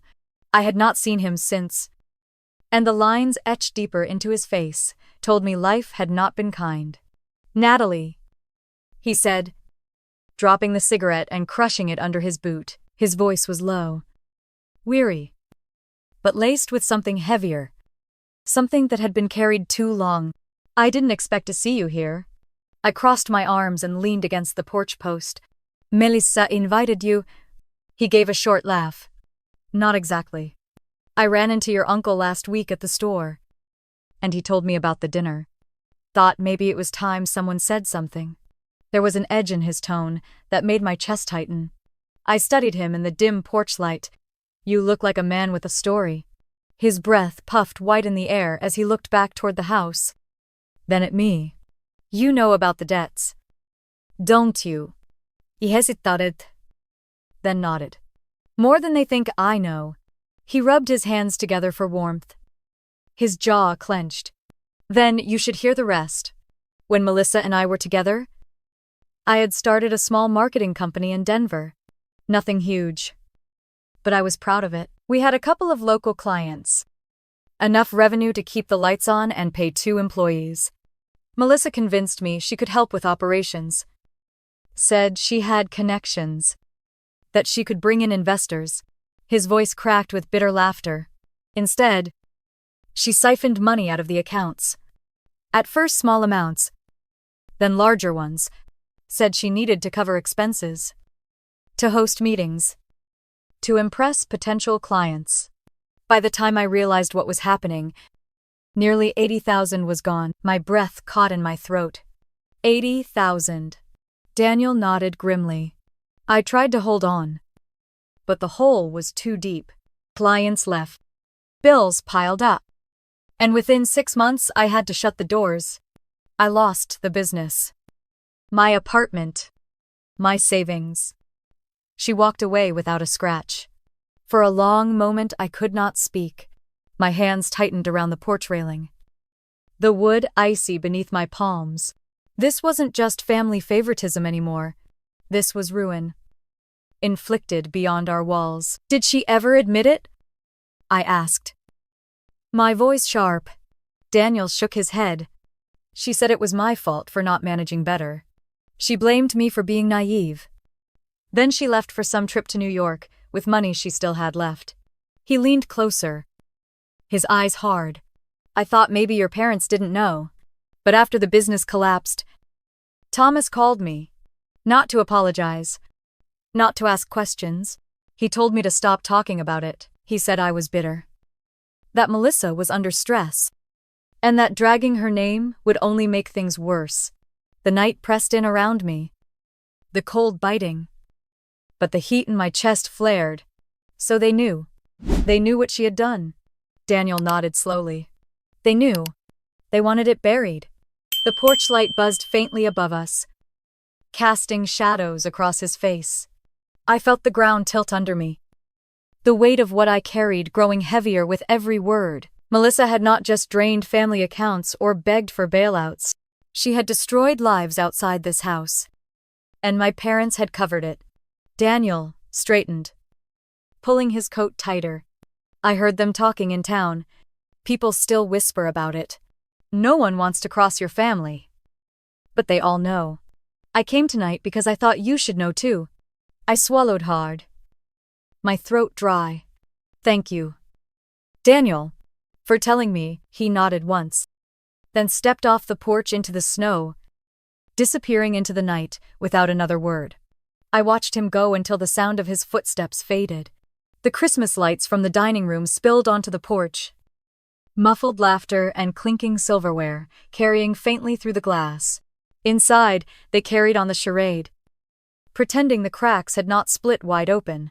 I had not seen him since, and the lines etched deeper into his face told me life had not been kind. "Natalie," he said, dropping the cigarette and crushing it under his boot. His voice was low, weary, but laced with something heavier, something that had been carried too long. "I didn't expect to see you here." I crossed my arms and leaned against the porch post. "Melissa invited you." He gave a short laugh. "Not exactly. I ran into your uncle last week at the store, and he told me about the dinner. Thought maybe it was time someone said something." There was an edge in his tone that made my chest tighten. I studied him in the dim porch light. "You look like a man with a story." His breath puffed white in the air as he looked back toward the house. Then at me. "You know about the debts, don't you?" He hesitated, then nodded. "More than they think I know." He rubbed his hands together for warmth. His jaw clenched. "Then you should hear the rest. When Melissa and I were together, I had started a small marketing company in Denver. Nothing huge, but I was proud of it. We had a couple of local clients, enough revenue to keep the lights on and pay 2 employees. Melissa convinced me she could help with operations. Said she had connections, that she could bring in investors." His voice cracked with bitter laughter. "Instead, she siphoned money out of the accounts. At first small amounts, then larger ones. Said she needed to cover expenses, to host meetings, to impress potential clients. By the time I realized what was happening, nearly 80,000 was gone." My breath caught in my throat. 80,000. Daniel nodded grimly. I tried to hold on, but the hole was too deep. Clients left. Bills piled up. And within 6 months I had to shut the doors. I lost the business, my apartment, my savings. She walked away without a scratch. For a long moment I could not speak. My hands tightened around the porch railing, the wood icy beneath my palms. This wasn't just family favoritism anymore. This was ruin, inflicted beyond our walls. "Did she ever admit it?" I asked, my voice sharp. Daniel shook his head. "She said it was my fault for not managing better. She blamed me for being naive. Then she left for some trip to New York, with money she still had left." He leaned closer, his eyes hard. "I thought maybe your parents didn't know. But after the business collapsed, Thomas called me. Not to apologize, not to ask questions. He told me to stop talking about it. He said I was bitter, that Melissa was under stress, and that dragging her name would only make things worse. The night pressed in around me, the cold biting. But the heat in my chest flared. So they knew. They knew what she had done. Daniel nodded slowly. They knew. They wanted it buried. The porch light buzzed faintly above us, casting shadows across his face. I felt the ground tilt under me, the weight of what I carried growing heavier with every word. Melissa had not just drained family accounts or begged for bailouts. She had destroyed lives outside this house. And my parents had covered it. Daniel straightened, pulling his coat tighter. I heard them talking in town. People still whisper about it. No one wants to cross your family. But they all know. I came tonight because I thought you should know too. I swallowed hard, my throat dry. Thank you, Daniel, for telling me. He nodded once, then stepped off the porch into the snow, disappearing into the night without another word. I watched him go until the sound of his footsteps faded. The Christmas lights from the dining room spilled onto the porch, muffled laughter and clinking silverware carrying faintly through the glass. Inside, they carried on the charade, pretending the cracks had not split wide open.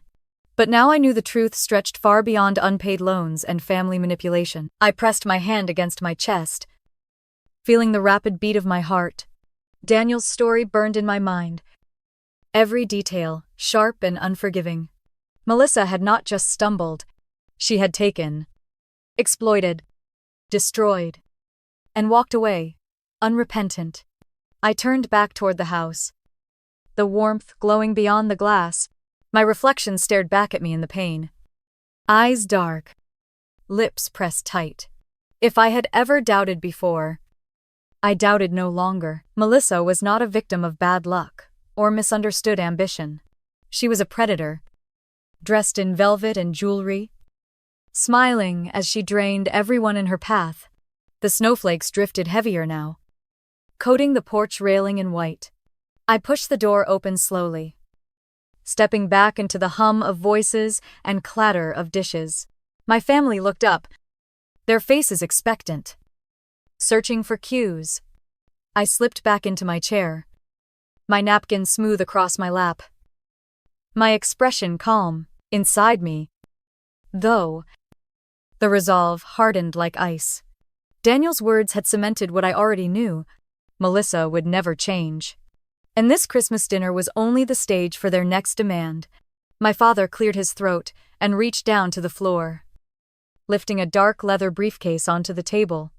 But now I knew the truth stretched far beyond unpaid loans and family manipulation. I pressed my hand against my chest, feeling the rapid beat of my heart. Daniel's story burned in my mind, every detail sharp and unforgiving. Melissa had not just stumbled, she had taken, exploited, destroyed, and walked away, unrepentant. I turned back toward the house, the warmth glowing beyond the glass. My reflection stared back at me in the pain. Eyes dark, lips pressed tight. If I had ever doubted before, I doubted no longer. Melissa was not a victim of bad luck or misunderstood ambition. She was a predator, dressed in velvet and jewelry, smiling as she drained everyone in her path. The snowflakes drifted heavier now, coating the porch railing in white. I pushed the door open slowly, stepping back into the hum of voices and clatter of dishes. My family looked up, their faces expectant, searching for cues. I slipped back into my chair, my napkin smooth across my lap, my expression calm. Inside me, though, the resolve hardened like ice. Daniel's words had cemented what I already knew. Melissa would never change. And this Christmas dinner was only the stage for their next demand. My father cleared his throat and reached down to the floor, lifting a dark leather briefcase onto the table.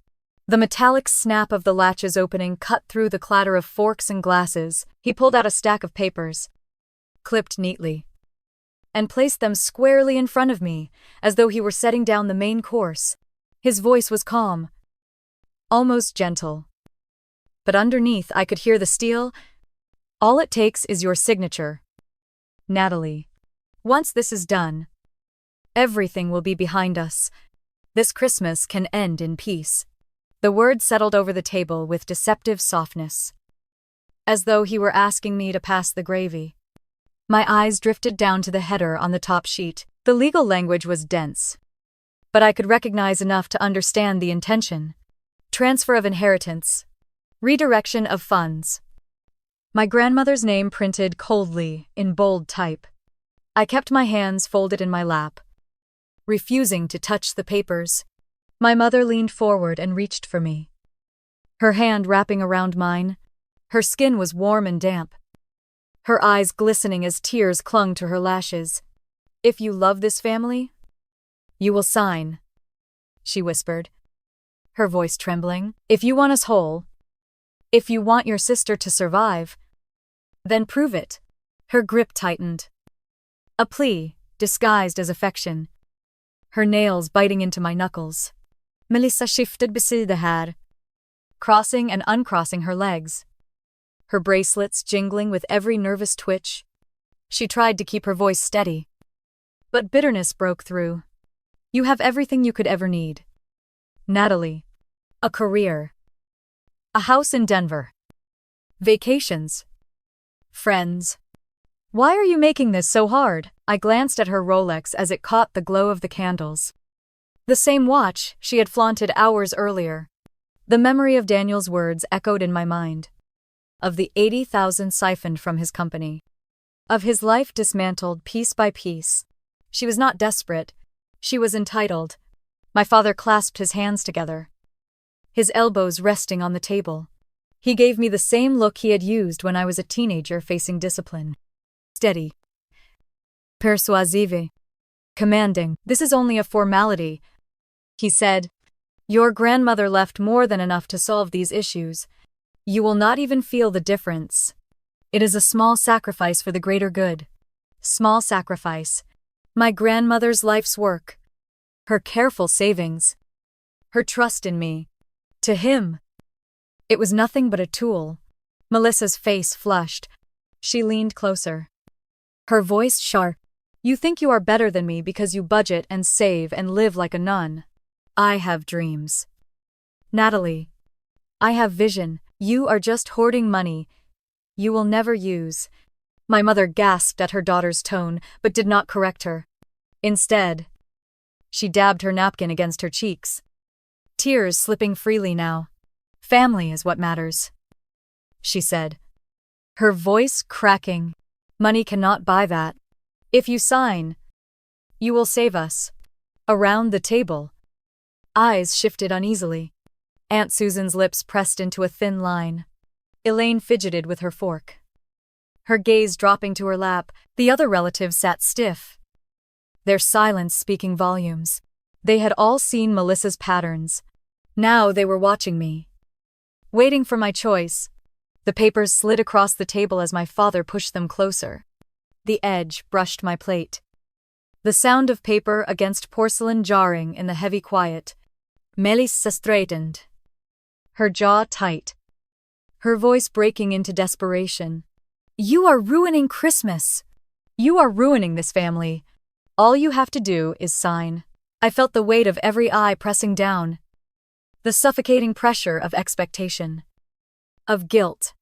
The metallic snap of the latches opening cut through the clatter of forks and glasses. He pulled out a stack of papers, clipped neatly, and placed them squarely in front of me, as though he were setting down the main course. His voice was calm, almost gentle. But underneath I could hear the steel. All it takes is your signature, Natalie. Once this is done, everything will be behind us. This Christmas can end in peace. The words settled over the table with deceptive softness, as though he were asking me to pass the gravy. My eyes drifted down to the header on the top sheet. The legal language was dense, but I could recognize enough to understand the intention. Transfer of inheritance, redirection of funds. My grandmother's name printed coldly in bold type. I kept my hands folded in my lap, refusing to touch the papers. My mother leaned forward and reached for me, her hand wrapping around mine. Her skin was warm and damp, her eyes glistening as tears clung to her lashes. If you love this family, you will sign, she whispered, her voice trembling. If you want us whole, if you want your sister to survive, then prove it. Her grip tightened, a plea disguised as affection, her nails biting into my knuckles. Melissa shifted beside her, crossing and uncrossing her legs, her bracelets jingling with every nervous twitch. She tried to keep her voice steady, but bitterness broke through. You have everything you could ever need, Natalie. A career, a house in Denver, vacations, friends. Why are you making this so hard? I glanced at her Rolex as it caught the glow of the candles. The same watch she had flaunted hours earlier. The memory of Daniel's words echoed in my mind. of the 80,000 siphoned from his company, of his life dismantled piece by piece. She was not desperate. She was entitled. My father clasped his hands together, his elbows resting on the table. He gave me the same look he had used when I was a teenager facing discipline. Steady. Persuasive. Commanding. This is only a formality, he said. Your grandmother left more than enough to solve these issues. You will not even feel the difference. It is a small sacrifice for the greater good. Small sacrifice. My grandmother's life's work. Her careful savings. Her trust in me. To him, it was nothing but a tool. Melissa's face flushed. She leaned closer, her voice sharp. You think you are better than me because you budget and save and live like a nun. I have dreams. Natalie, I have vision. You are just hoarding money you will never use. My mother gasped at her daughter's tone, but did not correct her. Instead, she dabbed her napkin against her cheeks, tears slipping freely now. Family is what matters, she said, her voice cracking. Money cannot buy that. If you sign, you will save us. Around the table, eyes shifted uneasily. Aunt Susan's lips pressed into a thin line. Elaine fidgeted with her fork, her gaze dropping to her lap. The other relatives sat stiff, their silence speaking volumes. They had all seen Melissa's patterns. Now they were watching me, waiting for my choice. The papers slid across the table as my father pushed them closer. The edge brushed my plate, the sound of paper against porcelain jarring in the heavy quiet. Melissa straightened, her jaw tight, her voice breaking into desperation. You are ruining Christmas. You are ruining this family. All you have to do is sign. I felt the weight of every eye pressing down, the suffocating pressure of expectation, of guilt,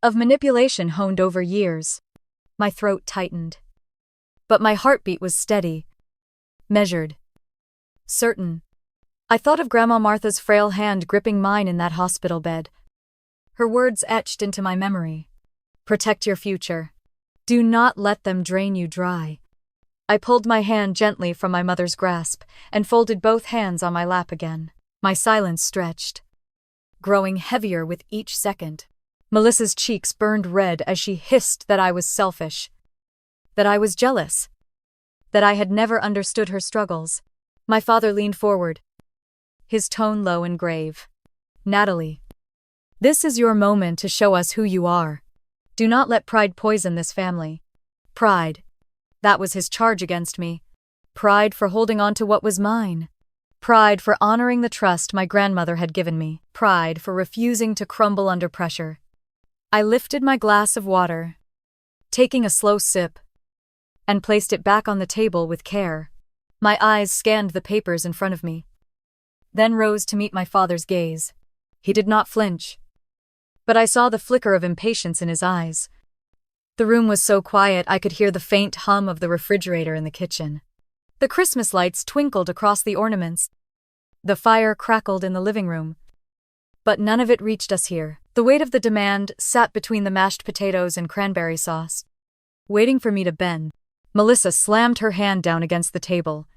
of manipulation honed over years. My throat tightened, but my heartbeat was steady, measured, certain. I thought of Grandma Martha's frail hand gripping mine in that hospital bed. Her words etched into my memory. Protect your future. Do not let them drain you dry. I pulled my hand gently from my mother's grasp and folded both hands on my lap again. My silence stretched, growing heavier with each second. Melissa's cheeks burned red as she hissed that I was selfish, that I was jealous, that I had never understood her struggles. My father leaned forward, his tone low and grave. Natalie, this is your moment to show us who you are. Do not let pride poison this family. Pride. That was his charge against me. Pride for holding on to what was mine. Pride for honoring the trust my grandmother had given me. Pride for refusing to crumble under pressure. I lifted my glass of water, taking a slow sip, and placed it back on the table with care. My eyes scanned the papers in front of me, then rose to meet my father's gaze. He did not flinch, but I saw the flicker of impatience in his eyes. The room was so quiet I could hear the faint hum of the refrigerator in the kitchen. The Christmas lights twinkled across the ornaments. The fire crackled in the living room. But none of it reached us here. The weight of the demand sat between the mashed potatoes and cranberry sauce, waiting for me to bend. Melissa slammed her hand down against the table,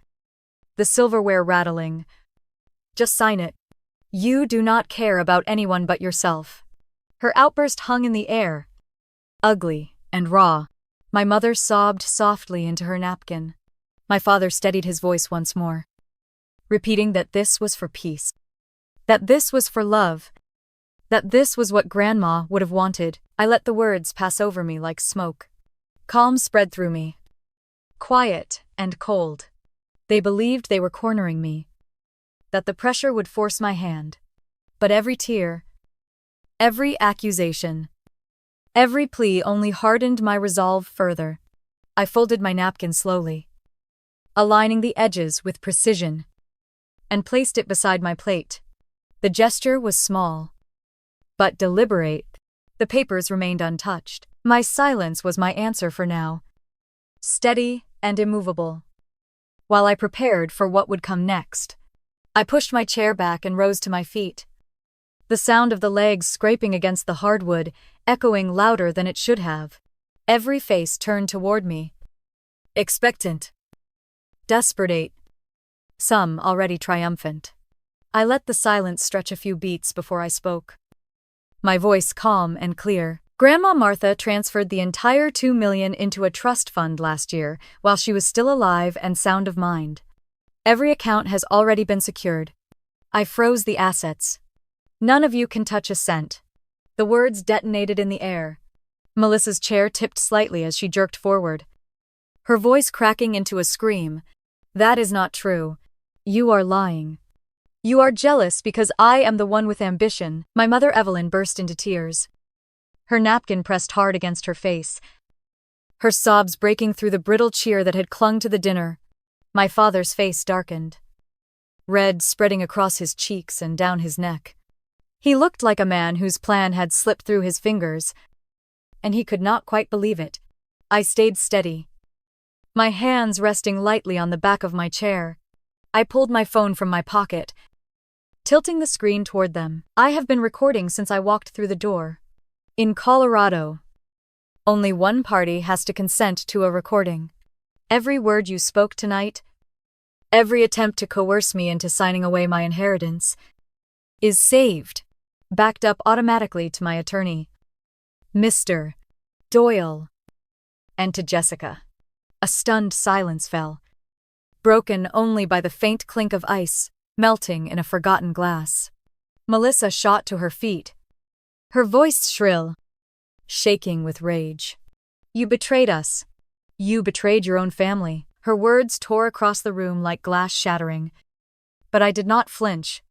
the silverware rattling. Just sign it. You do not care about anyone but yourself. Her outburst hung in the air, ugly and raw. My mother sobbed softly into her napkin. My father steadied his voice once more, repeating that this was for peace, that this was for love, that this was what Grandma would have wanted. I let the words pass over me like smoke. Calm spread through me, quiet and cold. They believed they were cornering me, that the pressure would force my hand. But every tear, every accusation, every plea only hardened my resolve further. I folded my napkin slowly, aligning the edges with precision, and placed it beside my plate. The gesture was small, but deliberate. The papers remained untouched. My silence was my answer for now, steady and immovable. While I prepared for what would come next, I pushed my chair back and rose to my feet. the sound of the legs scraping against the hardwood, echoing louder than it should have. Every face turned toward me. Expectant. Desperate. Some already triumphant. I let the silence stretch a few beats before I spoke. My voice calm and clear. Grandma Martha transferred the entire $2 million into a trust fund last year while she was still alive and sound of mind. Every account has already been secured. I froze the assets. None of you can touch a cent. The words detonated in the air. Melissa's chair tipped slightly as she jerked forward, her voice cracking into a scream. That is not true. You are lying. You are jealous because I am the one with ambition. My mother Evelyn burst into tears. Her napkin pressed hard against her face, her sobs breaking through the brittle cheer that had clung to the dinner. My father's face darkened, red spreading across his cheeks and down his neck. He looked like a man whose plan had slipped through his fingers, and he could not quite believe it. I stayed steady, my hands resting lightly on the back of my chair. I pulled my phone from my pocket, tilting the screen toward them. I have been recording since I walked through the door. In Colorado, only one party has to consent to a recording. Every word you spoke tonight, every attempt to coerce me into signing away my inheritance, is saved, backed up automatically to my attorney, Mr. Doyle. And to Jessica. A stunned silence fell, broken only by the faint clink of ice melting in a forgotten glass. Melissa shot to her feet, her voice shrill, shaking with rage. You betrayed us. You betrayed your own family. Her words tore across the room like glass shattering. But I did not flinch.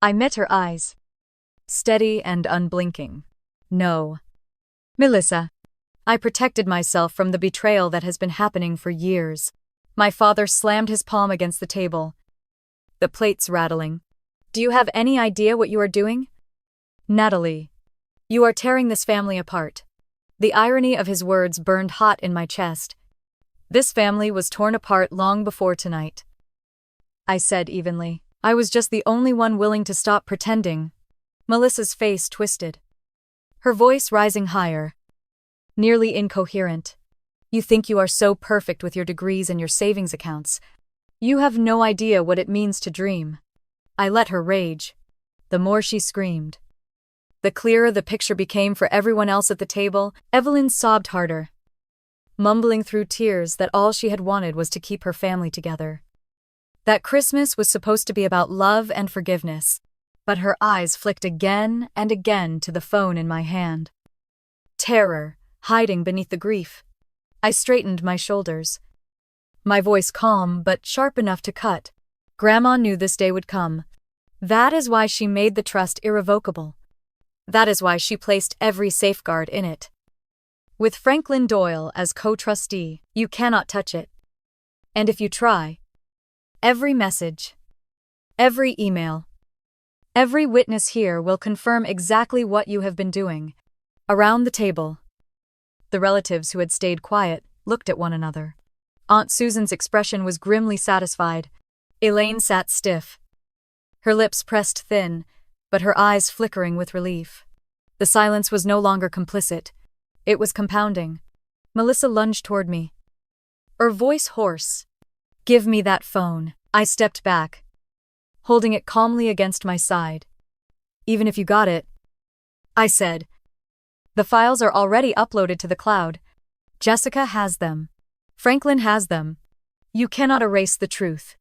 I met her eyes, steady and unblinking. No. Melissa. I protected myself from the betrayal that has been happening for years. My father slammed his palm against the table, the plates rattling. Do you have any idea what you are doing? Natalie. You are tearing this family apart. The irony of his words burned hot in my chest. This family was torn apart long before tonight, I said evenly. I was just the only one willing to stop pretending. Melissa's face twisted, her voice rising higher, nearly incoherent. You think you are so perfect with your degrees and your savings accounts. You have no idea what it means to dream. I let her rage. The more she screamed, the clearer the picture became for everyone else at the table. Evelyn sobbed harder, mumbling through tears that all she had wanted was to keep her family together. That Christmas was supposed to be about love and forgiveness, but her eyes flicked again and again to the phone in my hand. Terror hiding beneath the grief. I straightened my shoulders, my voice calm but sharp enough to cut. Grandma knew this day would come. That is why she made the trust irrevocable. That is why she placed every safeguard in it. With Franklin Doyle as co-trustee, you cannot touch it. And if you try, every message, every email, every witness here will confirm exactly what you have been doing. Around the table, the relatives who had stayed quiet looked at one another. Aunt Susan's expression was grimly satisfied. Elaine sat stiff, her lips pressed thin, but her eyes flickering with relief. The silence was no longer complicit. It was compounding. Melissa lunged toward me, her voice hoarse. Give me that phone. I stepped back, holding it calmly against my side. Even if you got it, I said. The files are already uploaded to the cloud. Jessica has them. Franklin has them. You cannot erase the truth.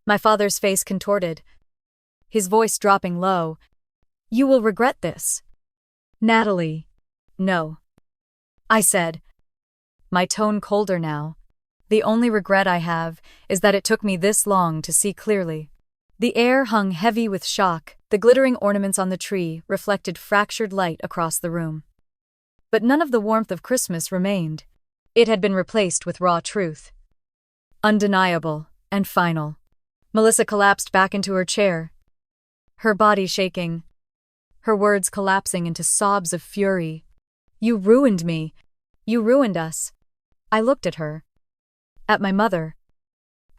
My father's face contorted, his voice dropping low. You will regret this. Natalie. No. I said, my tone colder now. The only regret I have is that it took me this long to see clearly. The air hung heavy with shock. The glittering ornaments on the tree reflected fractured light across the room. But none of the warmth of Christmas remained. It had been replaced with raw truth. Undeniable and final. Melissa collapsed back into her chair, her body shaking, her words collapsing into sobs of fury. You ruined me. You ruined us. I looked at her, at my mother,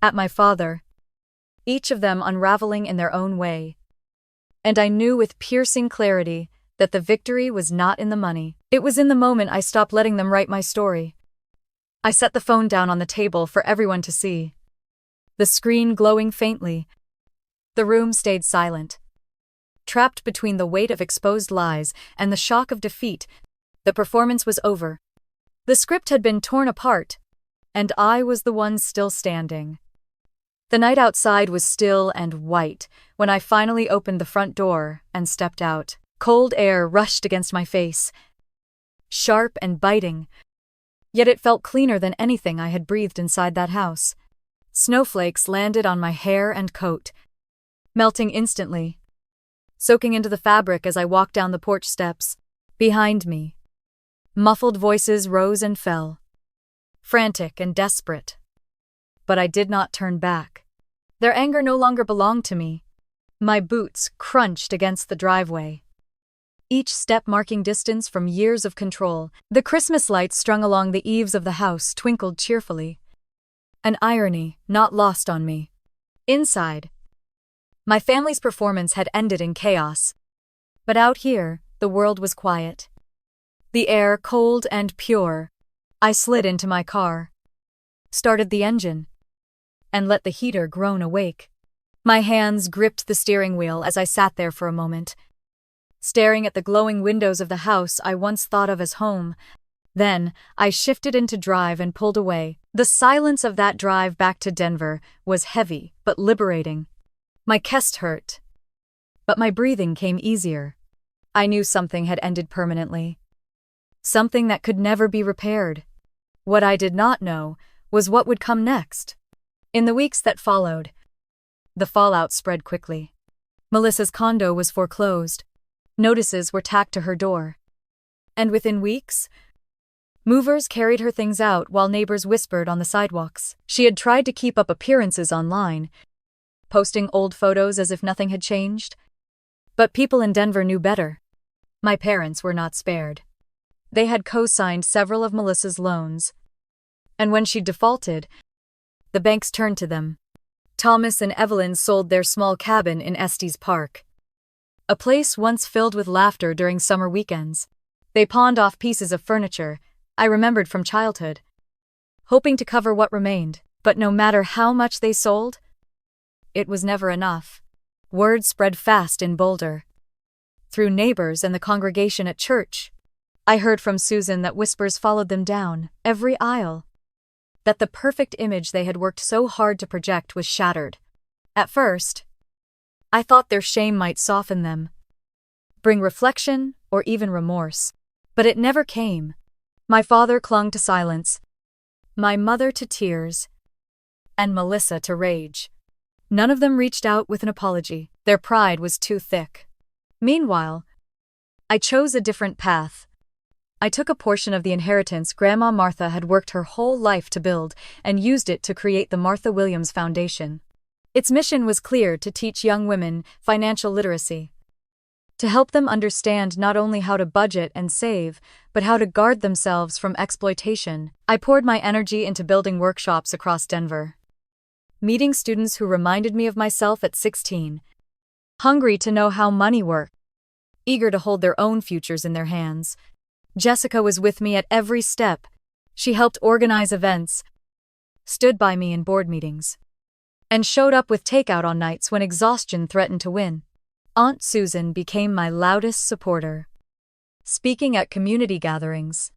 at my father, each of them unraveling in their own way. and I knew with piercing clarity that the victory was not in the money. It was in the moment I stopped letting them write my story. I set the phone down on the table for everyone to see, the screen glowing faintly. The room stayed silent. Trapped between the weight of exposed lies and the shock of defeat, the performance was over. The script had been torn apart, and I was the one still standing. The night outside was still and white when I finally opened the front door and stepped out. Cold air rushed against my face, sharp and biting, yet it felt cleaner than anything I had breathed inside that house. Snowflakes landed on my hair and coat, melting instantly, soaking into the fabric as I walked down the porch steps. Behind me, muffled voices rose and fell, frantic and desperate. But I did not turn back. Their anger no longer belonged to me. My boots crunched against the driveway, each step marking distance from years of control. The Christmas lights strung along the eaves of the house twinkled cheerfully, an irony not lost on me. Inside, my family's performance had ended in chaos. But out here, the world was quiet. The air cold and pure. I slid into my car, started the engine, and let the heater groan awake. My hands gripped the steering wheel as I sat there for a moment, staring at the glowing windows of the house I once thought of as home. Then, I shifted into drive and pulled away. The silence of that drive back to Denver was heavy but liberating. My chest hurt, but my breathing came easier. I knew something had ended permanently. Something that could never be repaired. What I did not know was what would come next. In the weeks that followed, the fallout spread quickly. Melissa's condo was foreclosed. Notices were tacked to her door. And within weeks, movers carried her things out while neighbors whispered on the sidewalks. She had tried to keep up appearances online, posting old photos as if nothing had changed. But people in Denver knew better. My parents were not spared. They had co-signed several of Melissa's loans. And when she defaulted, the banks turned to them. Thomas and Evelyn sold their small cabin in Estes Park, a place once filled with laughter during summer weekends. They pawned off pieces of furniture I remembered from childhood, hoping to cover what remained. But no matter how much they sold, it was never enough. Word spread fast in Boulder. Through neighbors and the congregation at church, I heard from Susan that whispers followed them down every aisle, that the perfect image they had worked so hard to project was shattered. At first, I thought their shame might soften them, bring reflection or even remorse. But it never came. My father clung to silence, my mother to tears, and Melissa to rage. None of them reached out with an apology. Their pride was too thick. Meanwhile, I chose a different path. I took a portion of the inheritance Grandma Martha had worked her whole life to build and used it to create the Martha Williams Foundation. Its mission was clear: to teach young women financial literacy, to help them understand not only how to budget and save, but how to guard themselves from exploitation. I poured my energy into building workshops across Denver, meeting students who reminded me of myself at 16, hungry to know how money worked, eager to hold their own futures in their hands. Jessica was with me at every step. She helped organize events, stood by me in board meetings, and showed up with takeout on nights when exhaustion threatened to win. Aunt Susan became my loudest supporter, speaking at community gatherings,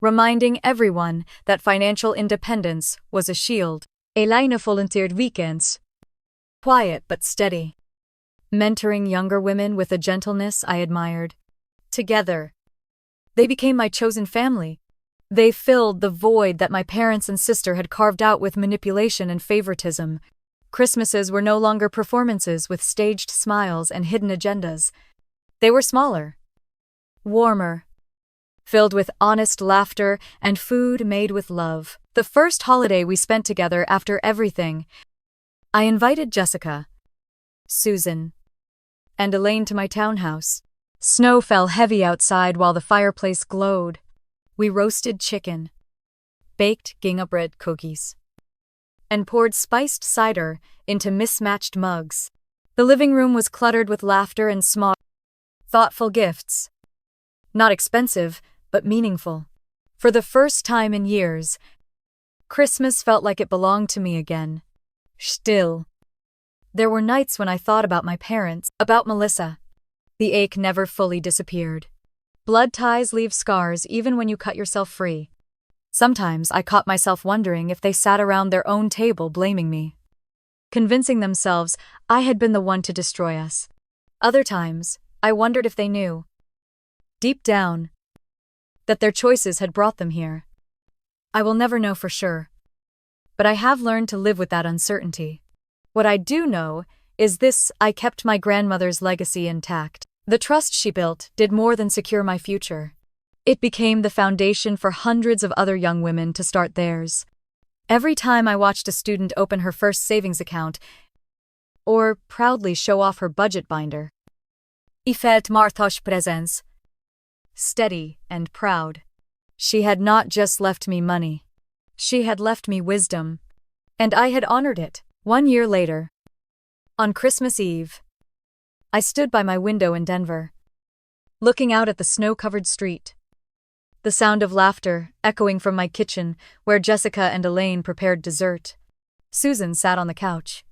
reminding everyone that financial independence was a shield. Elena volunteered weekends, quiet but steady, mentoring younger women with a gentleness I admired. Together, they became my chosen family. They filled the void that my parents and sister had carved out with manipulation and favoritism. Christmases were no longer performances with staged smiles and hidden agendas. They were smaller, warmer, filled with honest laughter and food made with love. The first holiday we spent together after everything, I invited Jessica, Susan, and Elaine to my townhouse. Snow fell heavy outside while the fireplace glowed. We roasted chicken, baked gingerbread cookies, and poured spiced cider into mismatched mugs. The living room was cluttered with laughter and small, thoughtful gifts. Not expensive, but meaningful. For the first time in years, Christmas felt like it belonged to me again. Still, there were nights when I thought about my parents, about Melissa. The ache never fully disappeared. Blood ties leave scars even when you cut yourself free. Sometimes I caught myself wondering if they sat around their own table blaming me, convincing themselves I had been the one to destroy us. Other times, I wondered if they knew, deep down, that their choices had brought them here. I will never know for sure, but I have learned to live with that uncertainty. What I do know is this: I kept my grandmother's legacy intact. The trust she built did more than secure my future. It became the foundation for hundreds of other young women to start theirs. Every time I watched a student open her first savings account or proudly show off her budget binder, I felt Martha's presence. Steady and proud. She had not just left me money. She had left me wisdom. And I had honored it. 1 year later, on Christmas Eve, I stood by my window in Denver, looking out at the snow-covered street. The sound of laughter echoing from my kitchen, where Jessica and Elaine prepared dessert. Susan sat on the couch,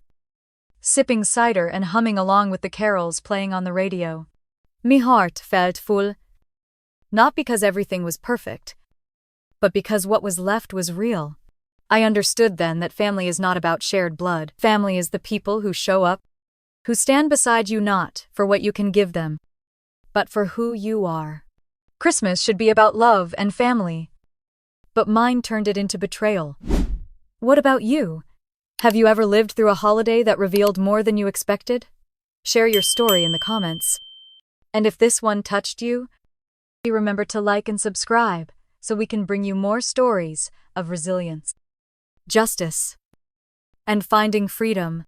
sipping cider and humming along with the carols playing on the radio. My heart felt full, not because everything was perfect, but because what was left was real. I understood then that family is not about shared blood. Family is the people who show up, who stand beside you not for what you can give them, but for who you are. Christmas should be about love and family, but mine turned it into betrayal. What about you? Have you ever lived through a holiday that revealed more than you expected? Share your story in the comments. And if this one touched you, remember to like and subscribe so we can bring you more stories of resilience, justice, and finding freedom.